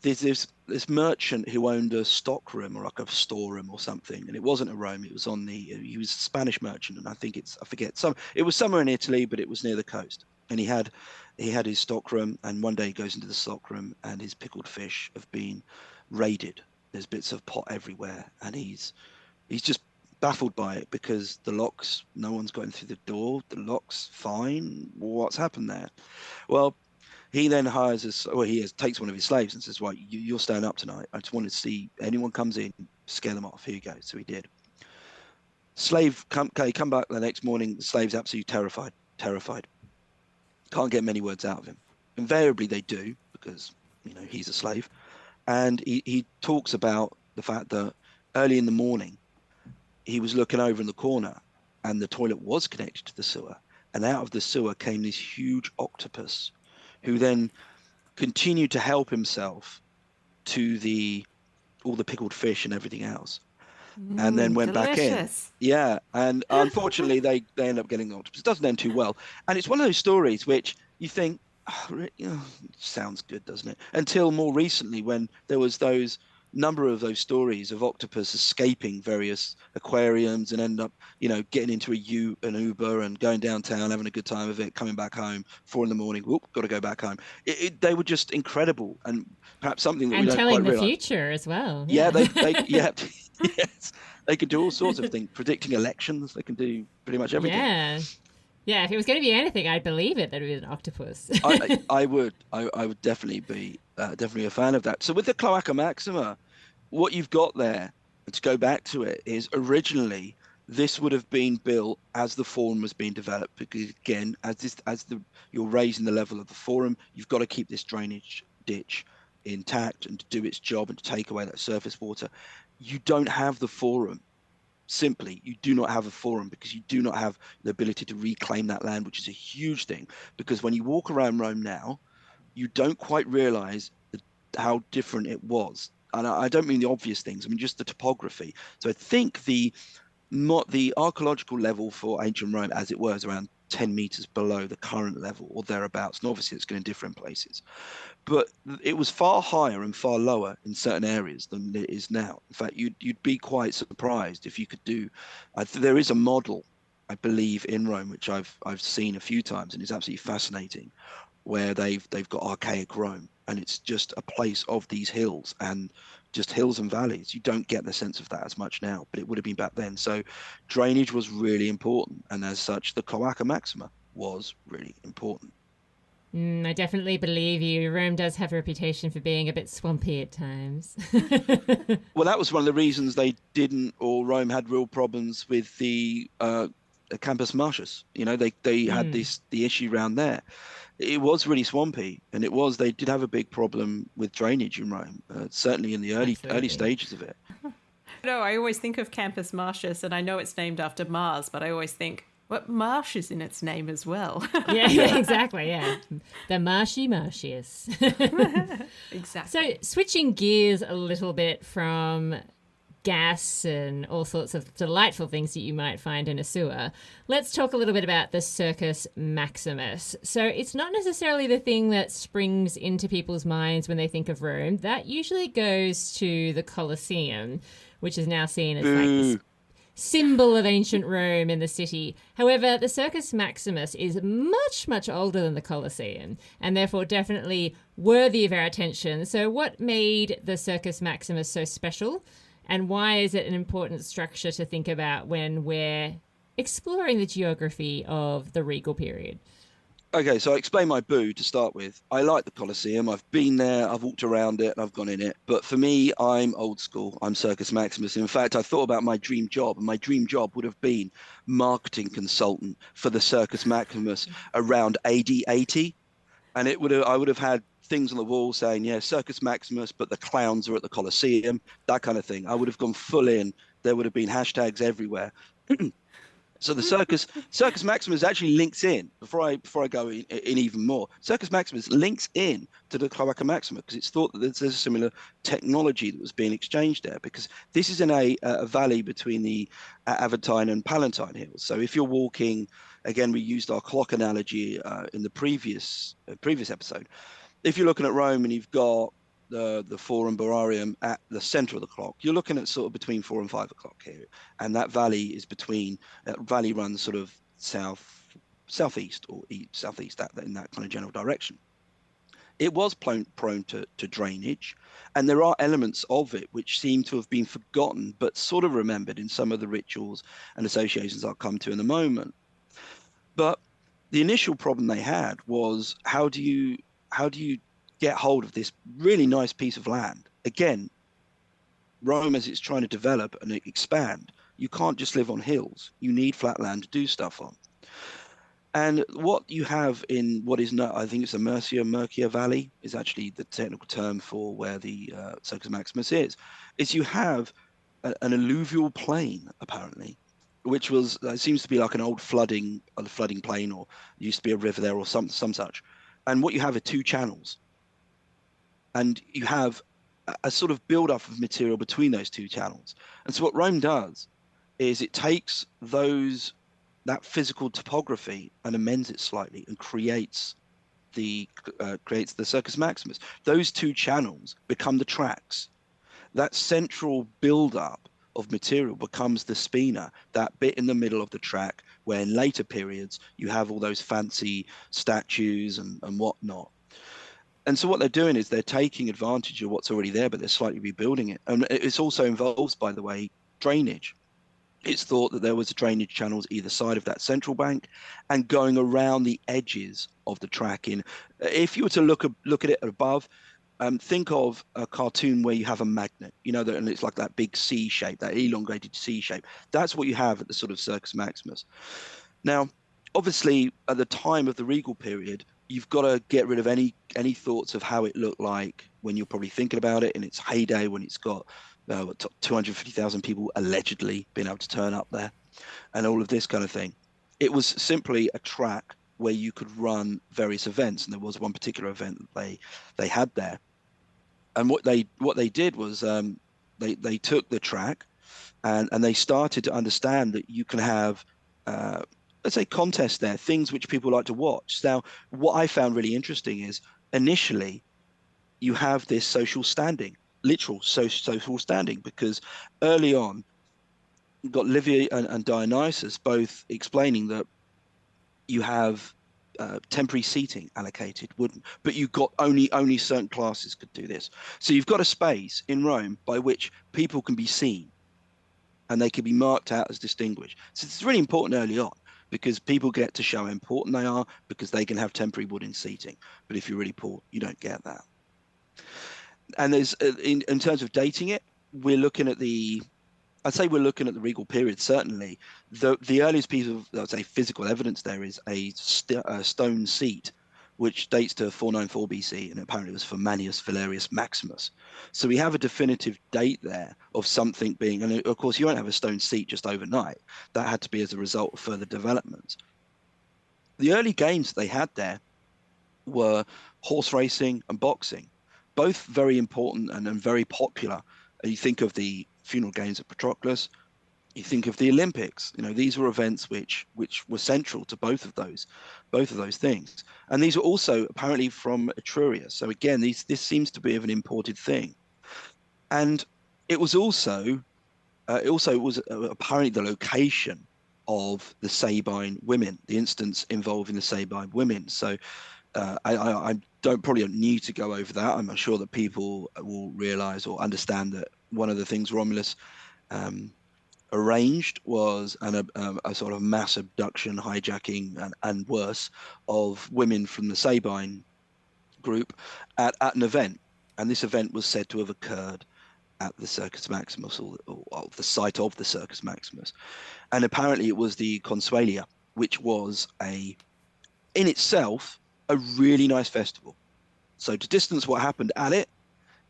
D: There's this merchant who owned a stockroom or like a storeroom or something, and it wasn't a Rome. It was he was a Spanish merchant, and it was somewhere in Italy, but it was near the coast. And he had his stockroom, and one day he goes into the stockroom, and his pickled fish have been raided. There's bits of pot everywhere, and he's just baffled by it because the locks, no one's gotten through the door. The lock's fine. What's happened there? Well, he then takes one of his slaves and says, right, you're staying up tonight. I just wanted to see anyone comes in, scare them off. Here you go. So he did. Slave come back the next morning. The slave's absolutely terrified. Can't get many words out of him. Invariably they do, because he's a slave. And he talks about the fact that early in the morning he was looking over in the corner, and the toilet was connected to the sewer, and out of the sewer came this huge octopus, who then continued to help himself to all the pickled fish and everything else, and then went back in. Yeah, and unfortunately they end up getting the octopus. It doesn't end too well, and it's one of those stories which you think, sounds good, doesn't it? Until more recently, when there was those number of those stories of octopus escaping various aquariums and end up, getting into an Uber and going downtown, having a good time of it, coming back home, 4 a.m, whoop, got to go back home. They were just incredible, and perhaps something that we don't quite realize. And telling
C: the future as well.
D: Yeah, yes, they could do all sorts of things, predicting elections. They can do pretty much everything. Yeah,
C: if it was going to be anything, I'd believe it that it was an octopus.
D: I would definitely be Definitely a fan of that. So with the Cloaca Maxima, what you've got there, to go back to it, is originally this would have been built as the forum was being developed, because again, you're raising the level of the forum, you've got to keep this drainage ditch intact and to do its job and to take away that surface water. You don't have the forum. Simply, you do not have a forum because you do not have the ability to reclaim that land, which is a huge thing. Because when you walk around Rome now, you don't quite realize how different it was. And I don't mean the obvious things, I mean just the topography. So I think the archaeological level for ancient Rome, as it were, is around 10 meters below the current level or thereabouts. And obviously it's going to differ in places. But it was far higher and far lower in certain areas than it is now. In fact, you'd be quite surprised if you could do. There is a model, I believe, in Rome, which I've seen a few times, and it's absolutely fascinating, where they've got archaic Rome, and it's just a place of these hills and just hills and valleys. You don't get the sense of that as much now, but it would have been back then. So drainage was really important, and as such, the Cloaca Maxima was really important.
C: I definitely believe you. Rome does have a reputation for being a bit swampy at times.
D: Well, that was one of the reasons Rome had real problems with the Campus Martius. You know, they had the issue around there. It was really swampy, and they did have a big problem with drainage in Rome, certainly in the early stages of it.
B: No, I always think of Campus Martius, and I know it's named after Mars, but I always think, what marsh is in its name as well?
C: Yeah, exactly, yeah. The marshy Martius.
B: Exactly.
C: So switching gears a little bit from gas and all sorts of delightful things that you might find in a sewer, let's talk a little bit about the Circus Maximus. So it's not necessarily the thing that springs into people's minds when they think of Rome. That usually goes to the Colosseum, which is now seen as like this symbol of ancient Rome in the city. However, the Circus Maximus is much, much older than the Colosseum, and therefore definitely worthy of our attention. So what made the Circus Maximus so special? And why is it an important structure to think about when we're exploring the geography of the Regal period?
D: Okay, so I explain my boo to start with. I like the Colosseum. I've been there, I've walked around it, and I've gone in it. But for me, I'm old school. I'm Circus Maximus. In fact, I thought about my dream job, and my dream job would have been marketing consultant for the Circus Maximus around AD 80. And I would have had things on the wall saying, yeah, Circus Maximus, but the clowns are at the Colosseum, that kind of thing. I would have gone full in. There would have been hashtags everywhere. So the Circus Maximus actually links in, before I go in even more, Circus Maximus links in to the Cloaca Maxima, because it's thought that there's a similar technology that was being exchanged there, because this is in a valley between the Aventine and Palatine hills. So if you're walking, again, we used our clock analogy in the previous episode. If you're looking at Rome and you've got the Forum Bararium at the center of the clock, you're looking at sort of between 4 and 5 o'clock here, and that valley runs sort of southeast or southeast, in that kind of general direction. It was prone to drainage, and there are elements of it which seem to have been forgotten but sort of remembered in some of the rituals and associations I'll come to in a moment. But the initial problem they had was, how do you get hold of this really nice piece of land? Again, Rome, as it's trying to develop and expand, you can't just live on hills. You need flat land to do stuff on. And what you have in what is I think it's the Murcia Valley is actually the technical term for where the Circus Maximus is you have an alluvial plain, apparently, which seems to be like an old flooding plain, or used to be a river there or some such. And what you have are 2 channels. And you have a sort of build-up of material between those 2 channels. And so what Rome does is it takes that physical topography and amends it slightly and creates the Circus Maximus. Those 2 channels become the tracks. That central build-up of material becomes the spina, that bit in the middle of the track where in later periods you have all those fancy statues and whatnot. And so what they're doing is they're taking advantage of what's already there, but they're slightly rebuilding it. And it's also involves, by the way, drainage. It's thought that there was drainage channels either side of that central bank and going around the edges of the track. If you were to look at it above, think of a cartoon where you have a magnet, and it's like that big C shape, that elongated C shape. That's what you have at the sort of Circus Maximus. Now, obviously, at the time of the Regal period, you've got to get rid of any thoughts of how it looked like when you're probably thinking about it in its heyday, when it's got 250,000 people allegedly being able to turn up there and all of this kind of thing. It was simply a track where you could run various events, and there was one particular event that they had there. And what they did was they took the track and they started to understand that you can have let's say contests there, things which people like to watch. Now, what I found really interesting is initially you have this social standing, literal social standing, because early on you've got Livy and Dionysus both explaining that you have temporary seating allocated, but you've got only certain classes could do this. So you've got a space in Rome by which people can be seen and they can be marked out as distinguished. So it's really important early on, because people get to show how important they are because they can have temporary wooden seating. But if you're really poor, you don't get that. And there's in terms of dating it, we're looking at the Regal period. Certainly, the earliest piece of, let's say, physical evidence there is a stone seat, which dates to 494 BC, and apparently it was for Manius Valerius Maximus. So we have a definitive date there of something being, and of course you won't have a stone seat just overnight. That had to be as a result of further developments. The early games they had there were horse racing and boxing, both very important and very popular. You think of the funeral games of Patroclus, you think of the Olympics. These were events which were central to both of those things. And these were also apparently from Etruria. So again, this seems to be of an imported thing. And it was also apparently the location of the Sabine women, the instance involving the Sabine women. So I probably don't need to go over that. I'm sure that people will realize or understand that one of the things Romulus arranged was a sort of mass abduction, hijacking, and worse of women from the Sabine group at an event. And this event was said to have occurred at the Circus Maximus, or the site of the Circus Maximus. And apparently it was the Consualia, which was in itself a really nice festival. So to distance what happened at it,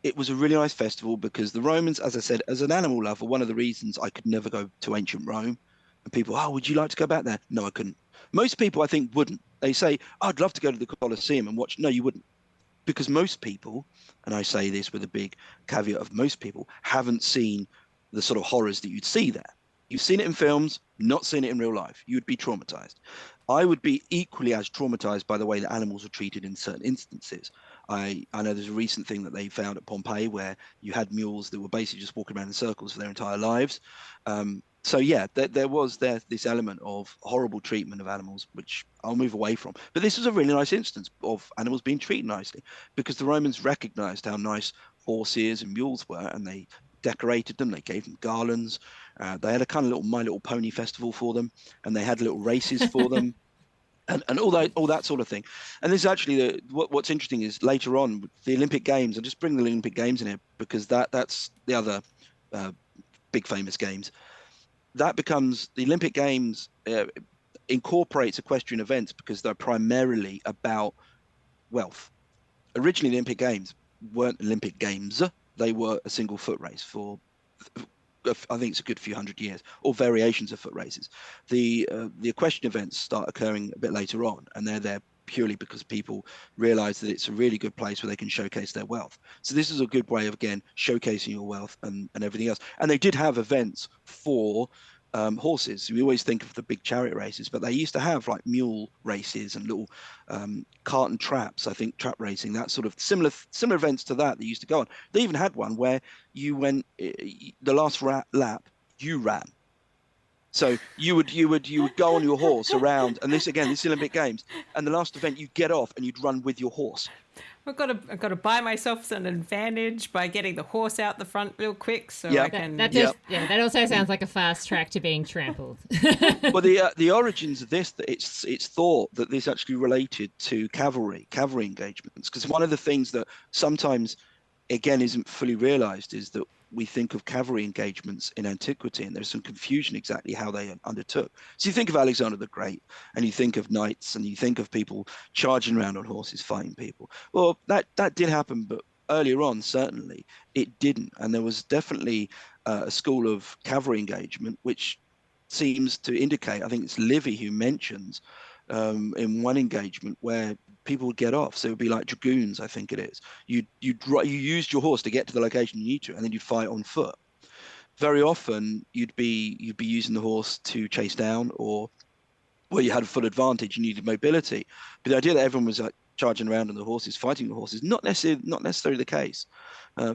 D: it was a really nice festival because the Romans, as I said, as an animal lover, one of the reasons I could never go to ancient Rome, and people, would you like to go back there? No, I couldn't. Most people, I think, wouldn't. They say, I'd love to go to the Colosseum and watch. No, you wouldn't. Because most people, and I say this with a big caveat of most people, haven't seen the sort of horrors that you'd see there. You've seen it in films, not seen it in real life. You'd be traumatized. I would be equally as traumatized by the way that animals were treated in certain instances. I know there's a recent thing that they found at Pompeii where you had mules that were basically just walking around in circles for their entire lives. So yeah, there was this element of horrible treatment of animals, which I'll move away from. But this was a really nice instance of animals being treated nicely, because the Romans recognized how nice horses and mules were, and they decorated them. They gave them garlands. They had a kind of little My Little Pony festival for them, and they had little races for them. And all that sort of thing. And this is actually what's interesting is later on the Olympic Games. I'll just bring the Olympic Games in here because that's the other big famous games. That becomes the Olympic Games incorporates equestrian events because they're primarily about wealth. Originally, the Olympic Games weren't Olympic Games; they were a single foot race for, I think it's a good few hundred years, or variations of foot races. The equestrian events start occurring a bit later on, and they're there purely because people realize that it's a really good place where they can showcase their wealth. So this is a good way of, again, showcasing your wealth and everything else. And they did have events for horses. We always think of the big chariot races, but they used to have like mule races and little cart and traps, I think, trap racing, that sort of similar events to that used to go on. They even had one where you went the last lap you ran. So you would go on your horse around, and this Olympic Games, and the last event you'd get off and you'd run with your horse.
B: I've got to buy myself an advantage by getting the horse out the front real quick, so
D: Yeah.
B: I can.
C: That also sounds like a fast track to being trampled.
D: Well, the origins of this, that it's thought that this actually related to cavalry engagements, because one of the things that sometimes, again, isn't fully realized is that we think of cavalry engagements in antiquity, and there's some confusion exactly how they undertook. So you think of Alexander the Great, and you think of knights, and you think of people charging around on horses, fighting people. Well, that did happen, but earlier on, certainly, it didn't. And there was definitely a school of cavalry engagement, which seems to indicate, I think it's Livy who mentions in one engagement where people would get off. So it would be like dragoons, I think it is. You used your horse to get to the location you need to, and then you'd fight on foot. Very often you'd be using the horse to chase down, or where you had a full advantage, you needed mobility. But the idea that everyone was like charging around on the horses, fighting the horses, not necessarily the case,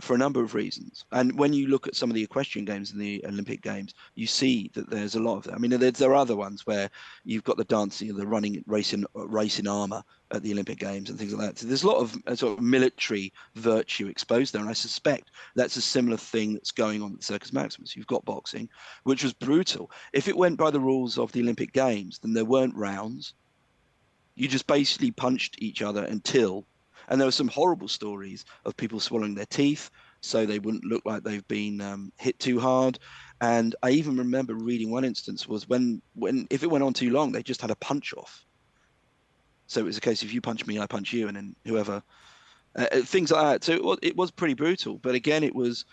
D: for a number of reasons. And when you look at some of the equestrian games and the Olympic games, you see that there's a lot of that. I mean, there are other ones where you've got the dancing, the running, racing armor at the Olympic Games and things like that. So there's a lot of sort of military virtue exposed there, and I suspect that's a similar thing that's going on at Circus Maximus. You've got boxing, which was brutal. If it went by the rules of the Olympic Games, then there weren't rounds. You just basically punched each other until, and there were some horrible stories of people swallowing their teeth so they wouldn't look like they've been hit too hard. And I even remember reading one instance was when if it went on too long, they just had a punch off. So it was a case, if you punch me, I punch you, and then whoever, things like that. So it was pretty brutal. But again, it was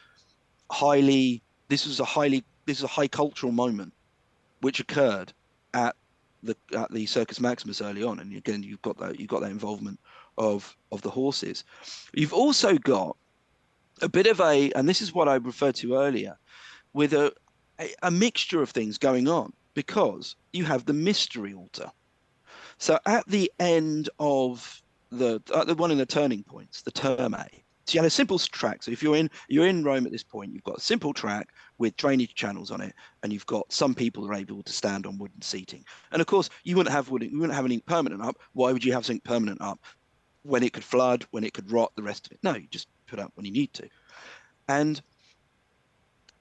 D: this was a high cultural moment, which occurred at the Circus Maximus early on. And again, you've got that involvement of the horses. You've also got a bit of and this is what I referred to earlier, with a mixture of things going on, because you have the mystery altar. So at the end of the one in the turning points, the terme, so you had a simple track. So if you're in Rome at this point, you've got a simple track with drainage channels on it, and you've got some people who are able to stand on wooden seating. And of course, you wouldn't have anything permanent up. Why would you have something permanent up when it could flood, when it could rot, the rest of it? No, you just put up when you need to. And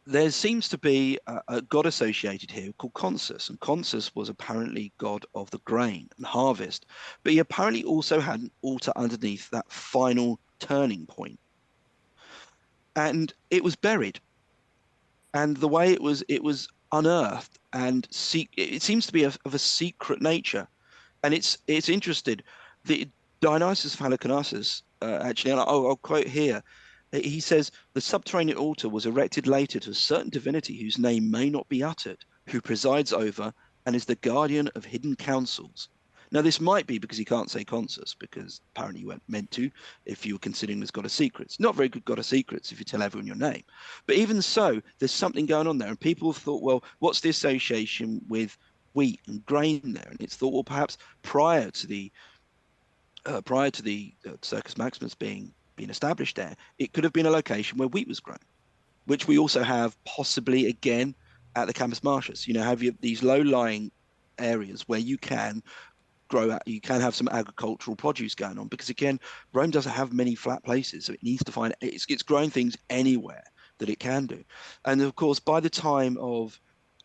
D: there seems to be a god associated here called Consus, and Consus was apparently god of the grain and harvest, but he apparently also had an altar underneath that final turning point, and it was buried. And the way it was unearthed, and it seems to be of a secret nature, and it's interested. The Dionysius of Halicarnassus, actually, and I'll quote here. He says, the subterranean altar was erected later to a certain divinity whose name may not be uttered, who presides over and is the guardian of hidden councils. Now, this might be because he can't say Consus, because apparently you weren't meant to if you were considering this god of secrets. Not very good god of secrets if you tell everyone your name. But even so, there's something going on there. And people have thought, well, what's the association with wheat and grain there? And it's thought, well, perhaps prior to the Circus Maximus being established there, it could have been a location where wheat was grown, which we also have possibly again at the Campus Martius. Have these low-lying areas where you can have some agricultural produce going on, because again, Rome doesn't have many flat places, so it needs to find it's growing things anywhere that it can do. And of course, by the time of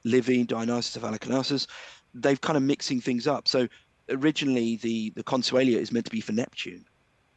D: Livy, Dionysius of Halicarnassus, they've kind of mixing things up. So originally the Consualia is meant to be for Neptune,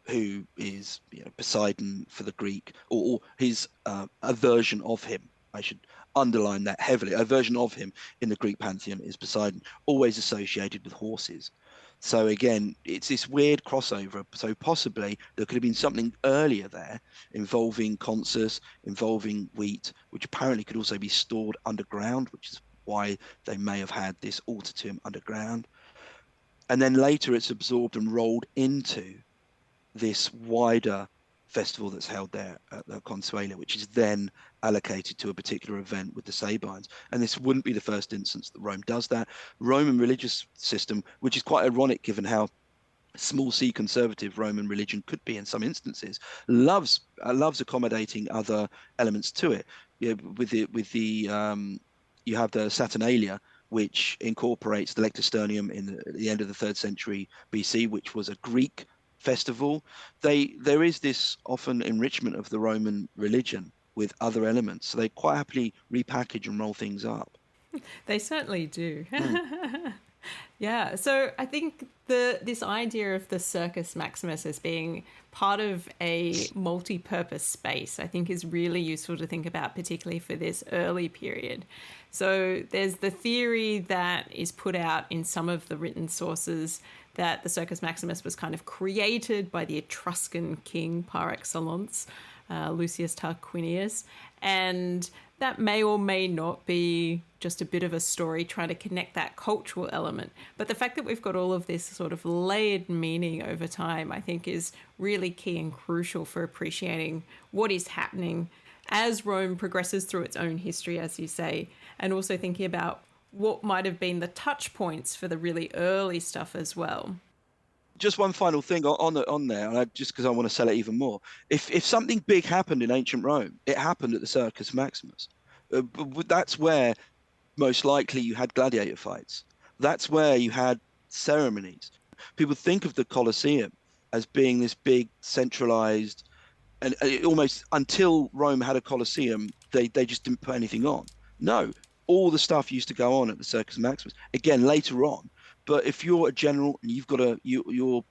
D: who is Poseidon for the Greek, or his a version of him. I should underline that heavily. A version of him in the Greek pantheon is Poseidon, always associated with horses. So again, it's this weird crossover. So possibly there could have been something earlier there involving Consus, involving wheat, which apparently could also be stored underground, which is why they may have had this altar to him underground. And then later it's absorbed and rolled into this wider festival that's held there at the Consualia, which is then allocated to a particular event with the Sabines. And this wouldn't be the first instance that Rome does that. Roman religious system, which is quite ironic given how small c conservative Roman religion could be in some instances, loves accommodating other elements to it. You have the Saturnalia, which incorporates the Lectisternium at the end of the 3rd century BC, which was a Greek festival. There is this often enrichment of the Roman religion with other elements. So they quite happily repackage and roll things up.
B: They certainly do. Yeah, so I think this idea of the Circus Maximus as being part of a multi-purpose space, I think is really useful to think about, particularly for this early period. So there's the theory that is put out in some of the written sources that the Circus Maximus was kind of created by the Etruscan king par excellence, Lucius Tarquinius, and that may or may not be just a bit of a story trying to connect that cultural element. But the fact that we've got all of this sort of layered meaning over time, I think is really key and crucial for appreciating what is happening as Rome progresses through its own history, as you say, and also thinking about what might have been the touch points for the really early stuff as well.
D: Just one final thing on there, and just because I want to sell it even more. If something big happened in ancient Rome, it happened at the Circus Maximus. That's where most likely you had gladiator fights. That's where you had ceremonies. People think of the Colosseum as being this big centralized, and almost until Rome had a Colosseum, they just didn't put anything on. No, all the stuff used to go on at the Circus Maximus. Again, later on. But if you're a general and you've got you're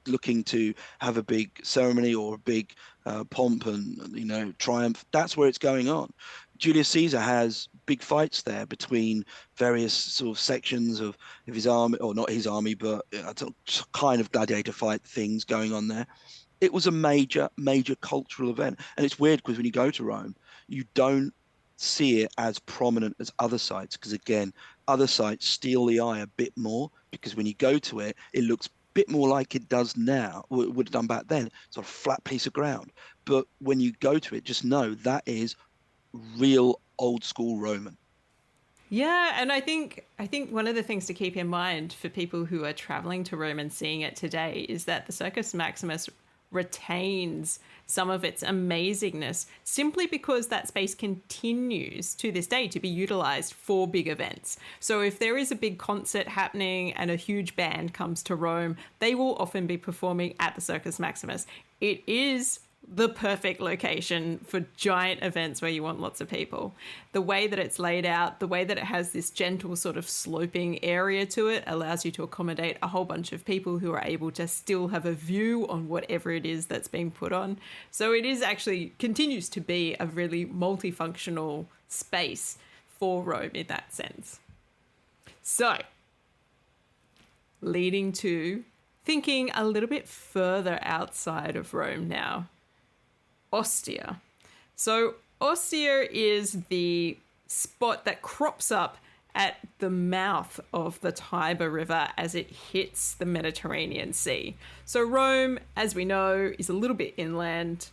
D: looking to have a big ceremony or a big pomp and triumph, that's where it's going on. Julius Caesar has big fights there between various sort of sections of his army, or not his army, but kind of gladiator fight things going on there. It was a major cultural event, and it's weird because when you go to Rome, you don't see it as prominent as other sites, because again, other sites steal the eye a bit more, because when you go to it, it looks a bit more like it does now, or it would have done back then, sort of flat piece of ground. But when you go to it, just know that is real old school Roman.
B: Yeah, and I think one of the things to keep in mind for people who are traveling to Rome and seeing it today is that the Circus Maximus retains some of its amazingness simply because that space continues to this day to be utilized for big events. So if there is a big concert happening and a huge band comes to Rome, they will often be performing at the Circus Maximus. It is the perfect location for giant events where you want lots of people. The way that it's laid out, the way that it has this gentle sort of sloping area to it allows you to accommodate a whole bunch of people who are able to still have a view on whatever it is that's being put on. So it is actually continues to be a really multifunctional space for Rome in that sense. So, leading to thinking a little bit further outside of Rome now. Ostia. So Ostia is the spot that crops up at the mouth of the Tiber River as it hits the Mediterranean Sea. So Rome, as we know, is a little bit inland.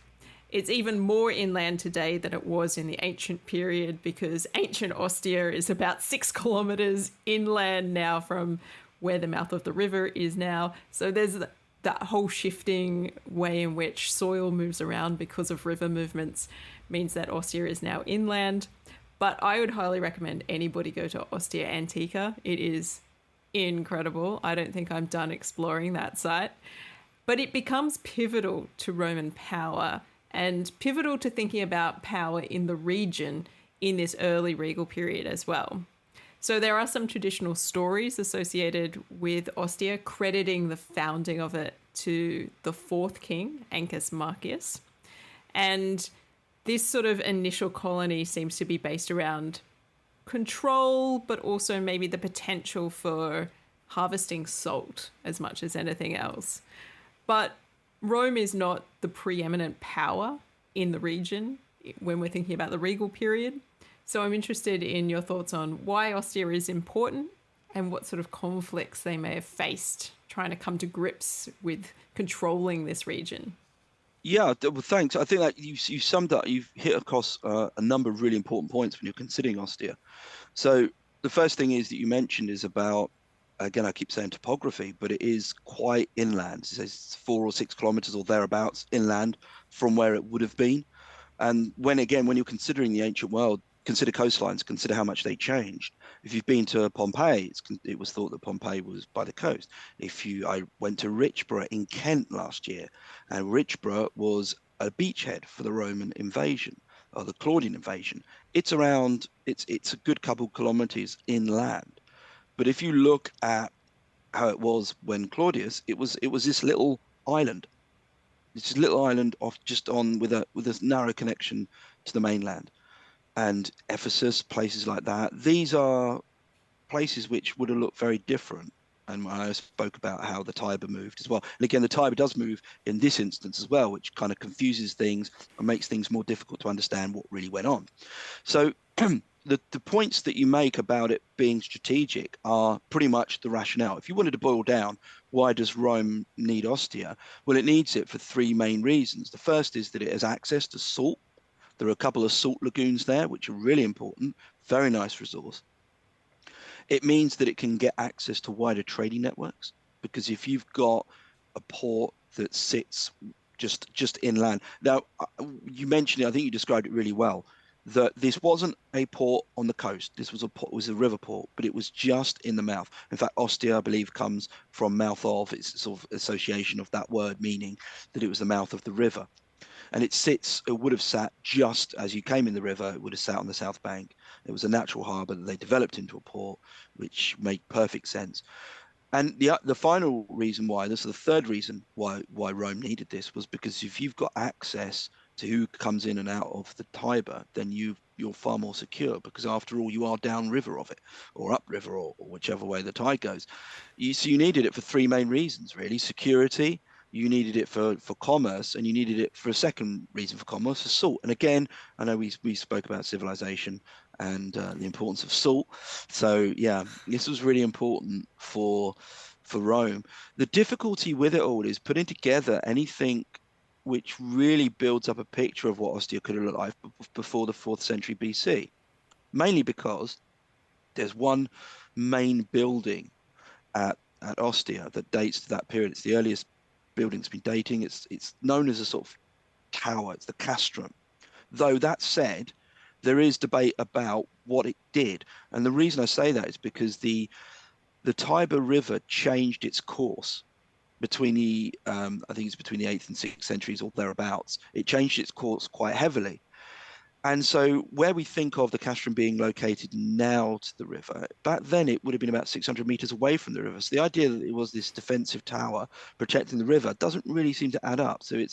B: It's even more inland today than it was in the ancient period, because ancient Ostia is about 6 kilometers inland now from where the mouth of the river is now. So there's that whole shifting way in which soil moves around because of river movements means that Ostia is now inland. But I would highly recommend anybody go to Ostia Antica. It is incredible. I don't think I'm done exploring that site. But it becomes pivotal to Roman power and pivotal to thinking about power in the region in this early regal period as well. So there are some traditional stories associated with Ostia crediting the founding of it to the fourth king, Ancus Marcius. And this sort of initial colony seems to be based around control, but also maybe the potential for harvesting salt as much as anything else. But Rome is not the preeminent power in the region when we're thinking about the regal period. So I'm interested in your thoughts on why Ostia is important and what sort of conflicts they may have faced trying to come to grips with controlling this region.
D: Yeah, well, thanks. I think that you summed up, you've hit across a number of really important points when you're considering Ostia. So the first thing is that you mentioned is about, again, I keep saying topography, but it is quite inland. It says 4 or 6 kilometers or thereabouts inland from where it would have been. And when you're considering the ancient world, consider coastlines, consider how much they changed. If you've been to Pompeii, it was thought that Pompeii was by the coast. I went to Richborough in Kent last year, and Richborough was a beachhead for the Roman invasion or the Claudian invasion. It's a good couple kilometers inland. But if you look at how it was when Claudius, it was this little island. It's a little island off just on with a narrow connection to the mainland. And Ephesus, places like that, these are places which would have looked very different. And I spoke about how the Tiber moved as well. And again, the Tiber does move in this instance as well, which kind of confuses things and makes things more difficult to understand what really went on. So the points that you make about it being strategic are pretty much the rationale. If you wanted to boil down, why does Rome need Ostia? Well, it needs it for three main reasons. The first is that it has access to salt. There are a couple of salt lagoons there, which are really important. Very nice resource. It means that it can get access to wider trading networks, because if you've got a port that sits just inland. Now, you mentioned it, I think you described it really well, that this wasn't a port on the coast. This was a river port, but it was just in the mouth. In fact, Ostia, I believe, comes from mouth of. It's sort of association of that word, meaning that it was the mouth of the river. And it would have sat just as you came in the river, it would have sat on the south bank. It was a natural harbour that they developed into a port, which made perfect sense. And the final reason why, this is the third reason why Rome needed this, was because if you've got access to who comes in and out of the Tiber, then you're far more secure, because after all, you are downriver of it, or upriver, or whichever way the tide goes. So you needed it for three main reasons, really: security. You needed it for commerce, and you needed it for a second reason for commerce, for salt. And again, I know we spoke about civilization and the importance of salt. So yeah, this was really important for Rome. The difficulty with it all is putting together anything which really builds up a picture of what Ostia could have looked like before the 4th century BC, mainly because there's one main building at Ostia that dates to that period. It's the earliest building's been dating. It's known as a sort of tower. It's the castrum. Though that said, there is debate about what it did, and the reason I say that is because the Tiber River changed its course between I think it's between the 8th and 6th centuries or thereabouts. It changed its course quite heavily. And so where we think of the castrum being located now to the river, back then it would have been about 600 meters away from the river. So the idea that it was this defensive tower protecting the river doesn't really seem to add up. So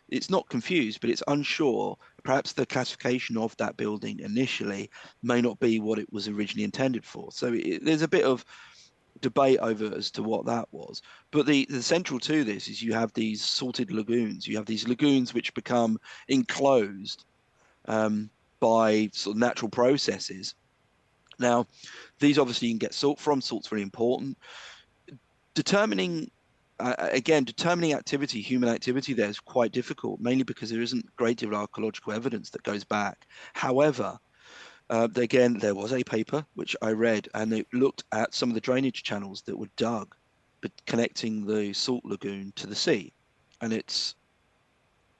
D: it's not confused, but it's unsure. Perhaps the classification of that building initially may not be what it was originally intended for. So there's a bit of debate over as to what that was. But the central to this is you have these salted lagoons. You have these lagoons which become enclosed by sort of natural processes. Now, these obviously you can get salt from. Salt's very important. Determining activity, human activity there is quite difficult, mainly because there isn't a great deal of archaeological evidence that goes back. However, again, there was a paper which I read, and it looked at some of the drainage channels that were dug, but connecting the salt lagoon to the sea. And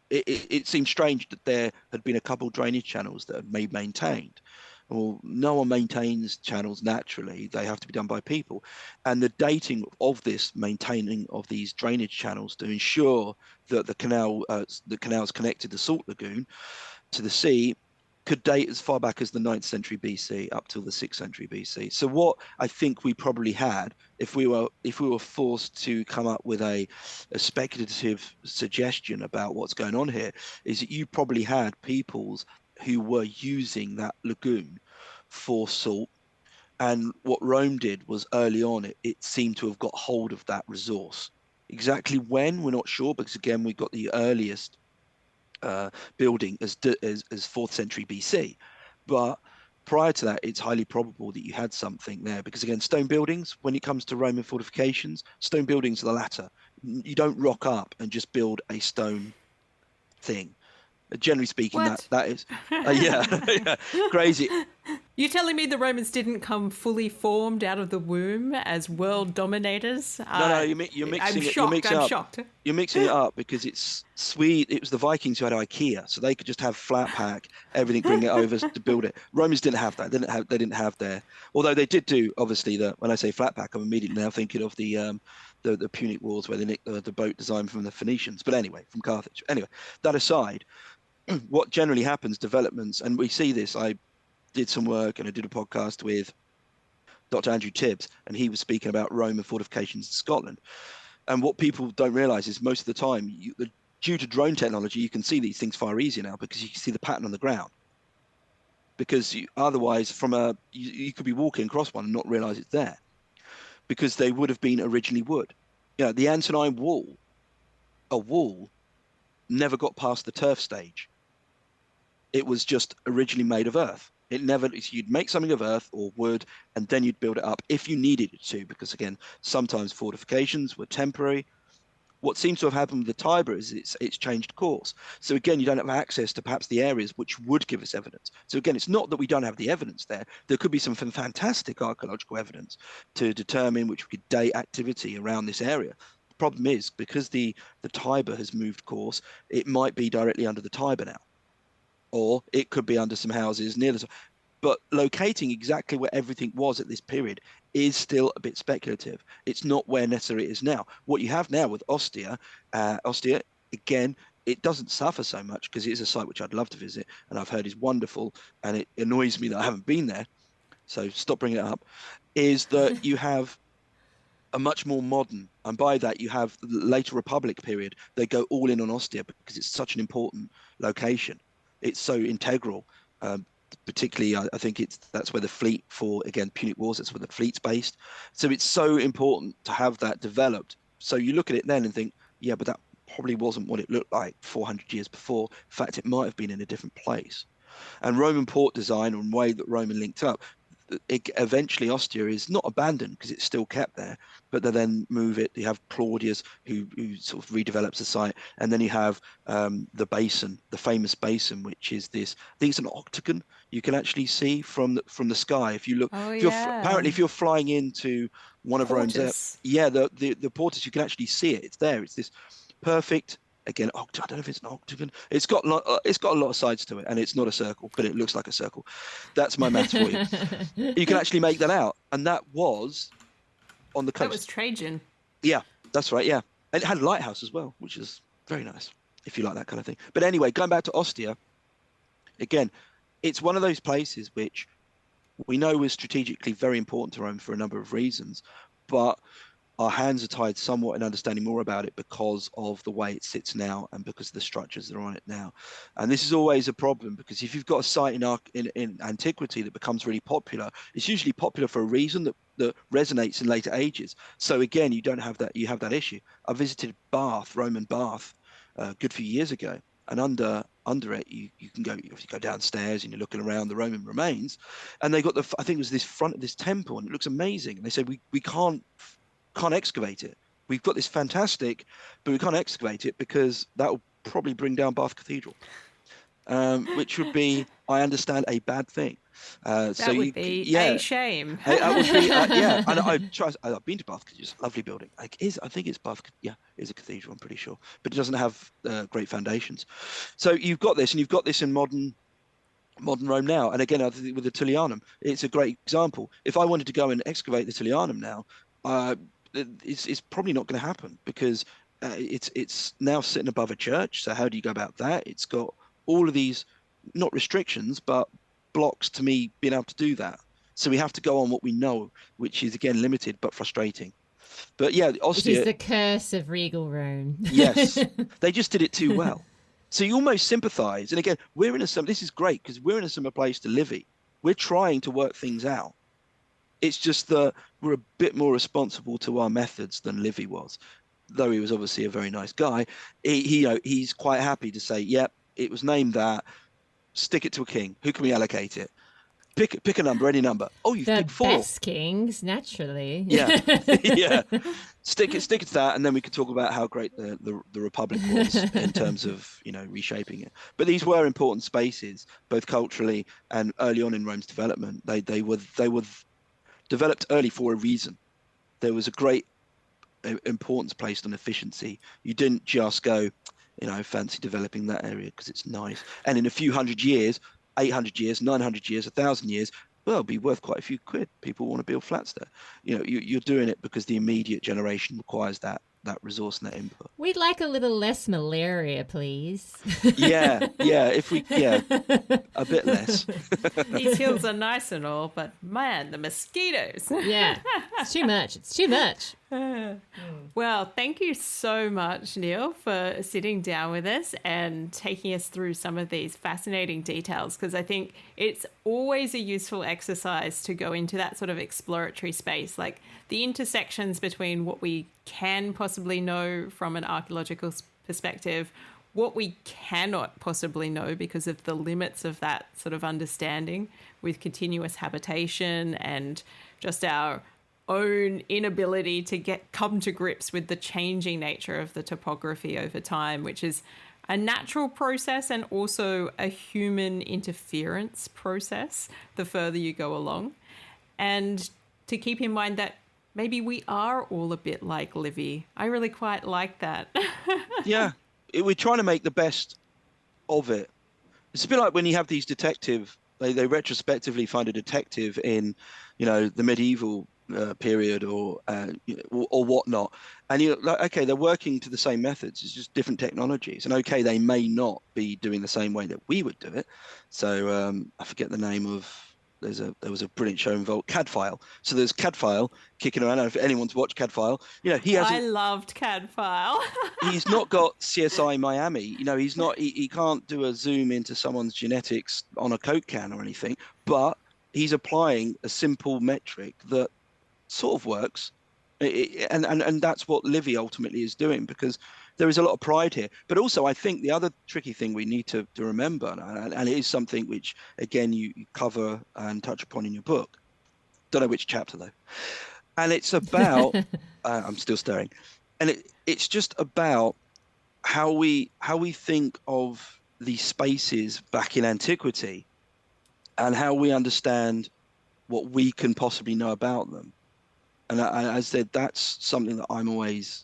D: it seemed strange that there had been a couple drainage channels that had been maintained. Well, no one maintains channels naturally. They have to be done by people. And the dating of this maintaining of these drainage channels to ensure that the canals connected the salt lagoon to the sea could date as far back as the 9th century BC up till the 6th century BC. So what I think we probably had, if we were forced to come up with a speculative suggestion about what's going on here, is that you probably had peoples who were using that lagoon for salt. And what Rome did was early on, it seemed to have got hold of that resource. Exactly when, we're not sure, because again, we've got the earliest building as 4th century BC, but prior to that, it's highly probable that you had something there, because again, stone buildings, when it comes to Roman fortifications, stone buildings are the latter. You don't rock up and just build a stone thing. Generally speaking,
B: What?
D: that is yeah, crazy.
B: You telling me the Romans didn't come fully formed out of the womb as world dominators?
D: No, you're mixing
B: I'm
D: it.
B: shocked. I'm shocked.
D: You're mixing it up because it's sweet. It was the Vikings who had IKEA, so they could just have flat pack everything, bring it over to build it. Romans didn't have that. They didn't have their. Although they did do, obviously, when I say flat pack, I'm immediately now thinking of the Punic Wars where they nicked the boat design from the Phoenicians. But anyway, from Carthage. Anyway, that aside, what generally happens, developments, and we see this. I did some work and I did a podcast with Dr. Andrew Tibbs, and he was speaking about Roman fortifications in Scotland. And what people don't realise is most of the time, due to drone technology, you can see these things far easier now because you can see the pattern on the ground. Because otherwise, you could be walking across one and not realise it's there, because they would have been originally wood. The Antonine wall, a wall, never got past the turf stage. It was just originally made of earth. You'd make something of earth or wood, and then you'd build it up if you needed it to, because again, sometimes fortifications were temporary. What seems to have happened with the Tiber is it's changed course. So again, you don't have access to perhaps the areas which would give us evidence. So again, it's not that we don't have the evidence there. There could be some fantastic archaeological evidence to determine which we could date activity around this area. The problem is, because the Tiber has moved course, it might be directly under the Tiber now. Or it could be under some houses near the. But locating exactly where everything was at this period is still a bit speculative. It's not where necessarily it is now. What you have now with Ostia, again, it doesn't suffer so much because it is a site which I'd love to visit and I've heard is wonderful, and it annoys me that I haven't been there. So stop bringing it up. Is that you have a much more modern, and by that you have the later Republic period. They go all in on Ostia because it's such an important location. It's so integral, particularly I think that's where the fleet for, again, Punic Wars, that's where the fleet's based. So it's so important to have that developed. So you look at it then and think, yeah, but that probably wasn't what it looked like 400 years before. In fact, it might have been in a different place. And Roman port design and way that Roman linked up, eventually Ostia is not abandoned because it's still kept there, but they then move it. You have Claudius who sort of redevelops the site, and then you have the basin, the famous basin, which is this. I think it's an octagon you can actually see from the sky if you look. Apparently, if you're flying into one of Rome's, the Portus, you can actually see it. It's there. It's this perfect. Again, I don't know if it's an octagon. It's got a lot of sides to it, and it's not a circle, but it looks like a circle. That's my maths for you. You can actually make that out, and that was on the coast.
B: That was Trajan.
D: Yeah, that's right. Yeah, and it had a lighthouse as well, which is very nice if you like that kind of thing. But anyway, going back to Ostia, again, it's one of those places which we know was strategically very important to Rome for a number of reasons, but our hands are tied somewhat in understanding more about it because of the way it sits now and because of the structures that are on it now. And this is always a problem, because if you've got a site in antiquity that becomes really popular, it's usually popular for a reason that resonates in later ages. So again, you don't have that. You have that issue. I visited Bath, Roman Bath, a good few years ago, and under it, you can go downstairs and you're looking around the Roman remains, and they got I think it was this front of this temple, and it looks amazing. And they said we can't excavate it. We've got this fantastic, but we can't excavate it because that will probably bring down Bath Cathedral, which would be, I understand, a bad thing.
B: That would be a shame.
D: That would be, yeah. And I've been to Bath Cathedral. It's a lovely building. I think it's Bath. Yeah, it's a cathedral. I'm pretty sure, but it doesn't have great foundations. So you've got this, and you've got this in modern Rome now. And again, I think with the Tullianum, it's a great example. If I wanted to go and excavate the Tullianum now, it's probably not going to happen because it's now sitting above a church. So how do you go about that? It's got all of these, not restrictions, but blocks to me being able to do that. So we have to go on what we know, which is again limited but frustrating. But yeah, Ostia,
C: it is the curse of Regal Rome.
D: Yes, they just did it too well. So you almost sympathise. And again, this is great because we're in a similar place to Livy. We're trying to work things out. It's just that we're a bit more responsible to our methods than Livy was. Though he was obviously a very nice guy, he's quite happy to say, yep, it was named that, stick it to a king. Who can we allocate it? Pick a number, any number. Oh, you've
C: The
D: picked 4.
C: best kings, naturally.
D: Yeah, yeah. Stick it to that, and then we can talk about how great the Republic was in terms of reshaping it. But these were important spaces, both culturally and early on in Rome's development. They were developed early for a reason. There was a great importance placed on efficiency. You didn't just go, fancy developing that area because it's nice. And in a few hundred years, 800 years, 900 years, 1,000 years, well, it'll be worth quite a few quid. People want to build flats there. You're doing it because the immediate generation requires that resource and that input.
C: We'd like a little less malaria, please.
D: Yeah, a bit less.
B: These hills are nice and all, but man, the mosquitoes.
C: Yeah, it's too much.
B: Well, thank you so much, Neil, for sitting down with us and taking us through some of these fascinating details, because I think it's always a useful exercise to go into that sort of exploratory space, like the intersections between what we can possibly know from an archaeological perspective, what we cannot possibly know because of the limits of that sort of understanding with continuous habitation and just our own inability to come to grips with the changing nature of the topography over time, which is a natural process and also a human interference process the further you go along. And to keep in mind that maybe we are all a bit like Livy. I really quite like that.
D: Yeah, we're trying to make the best of it. It's a bit like when you have these they retrospectively find a detective in, the medieval period or whatnot, and you're like, okay, they're working to the same methods, it's just different technologies, and okay, they may not be doing the same way that we would do it. So I forget the name of, there was a brilliant show involved Cadfile. So there's Cadfile kicking around. I don't know if anyone's watched Cadfile. I
B: loved Cadfile.
D: He's not got CSI Miami. He can't do a zoom into someone's genetics on a Coke can or anything, but he's applying a simple metric that sort of works, and that's what Livy ultimately is doing, because there is a lot of pride here. But also, I think the other tricky thing we need to remember, and it is something which, again, you cover and touch upon in your book. Don't know which chapter though, and it's about. I'm still staring, and it's just about how we think of these spaces back in antiquity, and how we understand what we can possibly know about them. And as I said, that's something that I'm always,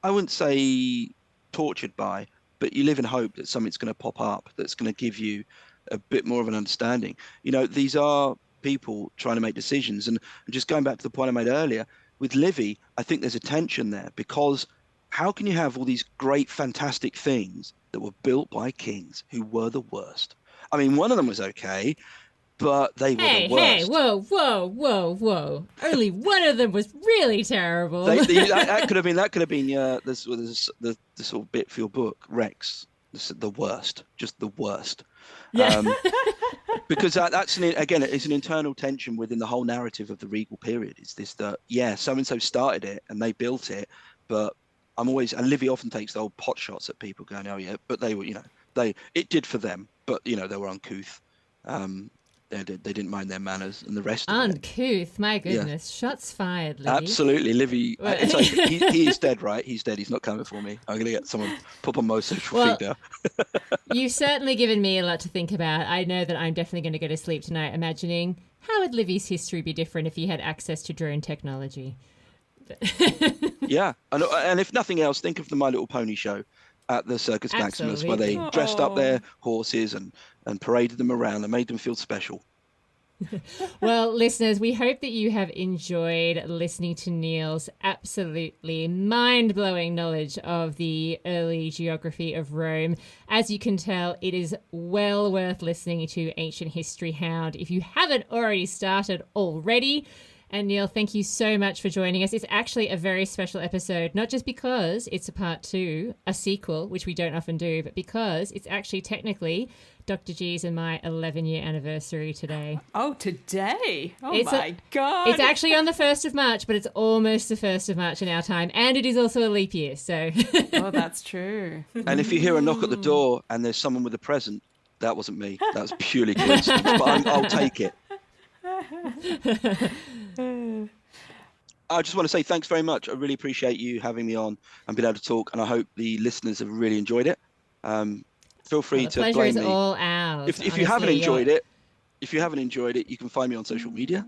D: I wouldn't say tortured by, but you live in hope that something's going to pop up that's going to give you a bit more of an understanding. These are people trying to make decisions. And just going back to the point I made earlier, with Livy, I think there's a tension there, because how can you have all these great, fantastic things that were built by kings who were the worst? I mean, one of them was okay, but they were the worst.
C: Hey, whoa. Only one of them was really terrible.
D: That could have been the sort of bit for your book, Rex, the worst, just the worst. Yeah. Because it's an internal tension within the whole narrative of the Regal period. It's this that, so-and-so started it and they built it, but and Livy often takes the old pot shots at people going, oh yeah, but they were, it did for them, but they were uncouth. They didn't mind their manners and the rest of it.
C: Uncouth, my goodness. Yeah. Shots fired, Livy.
D: Absolutely, Livy. It's like, he is dead, right? He's dead. He's not coming for me. I'm going to get someone pop on my social feed now.
C: You've certainly given me a lot to think about. I know that I'm definitely going to go to sleep tonight imagining, how would Livy's history be different if he had access to drone technology?
D: Yeah. And if nothing else, think of the My Little Pony show at the Circus Maximus, where they dressed up their horses and paraded them around and made them feel special.
C: Well, listeners, we hope that you have enjoyed listening to Neil's absolutely mind-blowing knowledge of the early geography of Rome. As you can tell, it is well worth listening to Ancient History Hound if you haven't already started already. And Neil, thank you so much for joining us. It's actually a very special episode, not just because it's a part 2, a sequel, which we don't often do, but because it's actually technically Dr. G's and my 11-year anniversary today.
B: Oh, today? My God.
C: It's actually on the 1st of March, but it's almost the 1st of March in our time. And it is also a leap year, so...
B: Oh, that's true.
D: And if you hear a knock at the door and there's someone with a present, That wasn't me. That was purely coincidence, but I'll take it. I just want to say thanks very much. I really appreciate you having me on and being able to talk, and I hope the listeners have really enjoyed it. Feel free to blame me.
C: The pleasure is all ours.
D: If you haven't enjoyed it, you can find me on social media.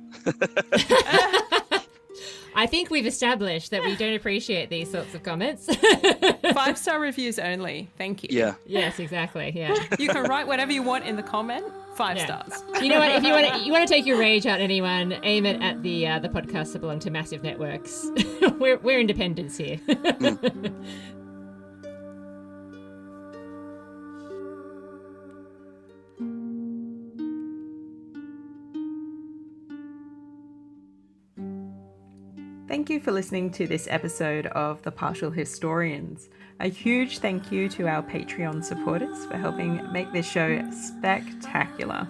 C: I think we've established that we don't appreciate these sorts of comments.
B: 5-star reviews only. Thank you.
D: Yeah.
C: Yes, exactly. Yeah.
B: You can write whatever you want in the comment. 5
C: Yeah.
B: stars.
C: You know what? If you want to take your rage out at anyone, aim it at the podcasts that belong to massive networks. we're independents here.
B: Thank you for listening to this episode of The Partial Historians. A huge thank you to our Patreon supporters for helping make this show spectacular.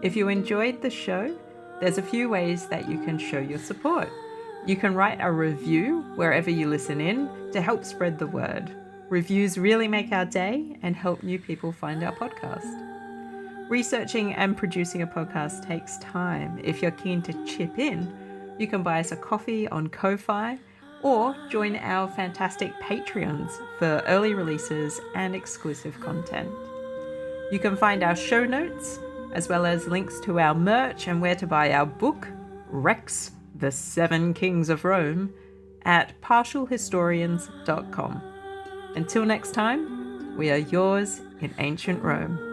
B: If you enjoyed the show, there's a few ways that you can show your support. You can write a review wherever you listen in to help spread the word. Reviews really make our day and help new people find our podcast. Researching and producing a podcast takes time. If you're keen to chip in, you can buy us a coffee on Ko-Fi or join our fantastic Patreons for early releases and exclusive content. You can find our show notes, as well as links to our merch and where to buy our book, Rex, The 7 Kings of Rome, at partialhistorians.com. Until next time, we are yours in ancient Rome.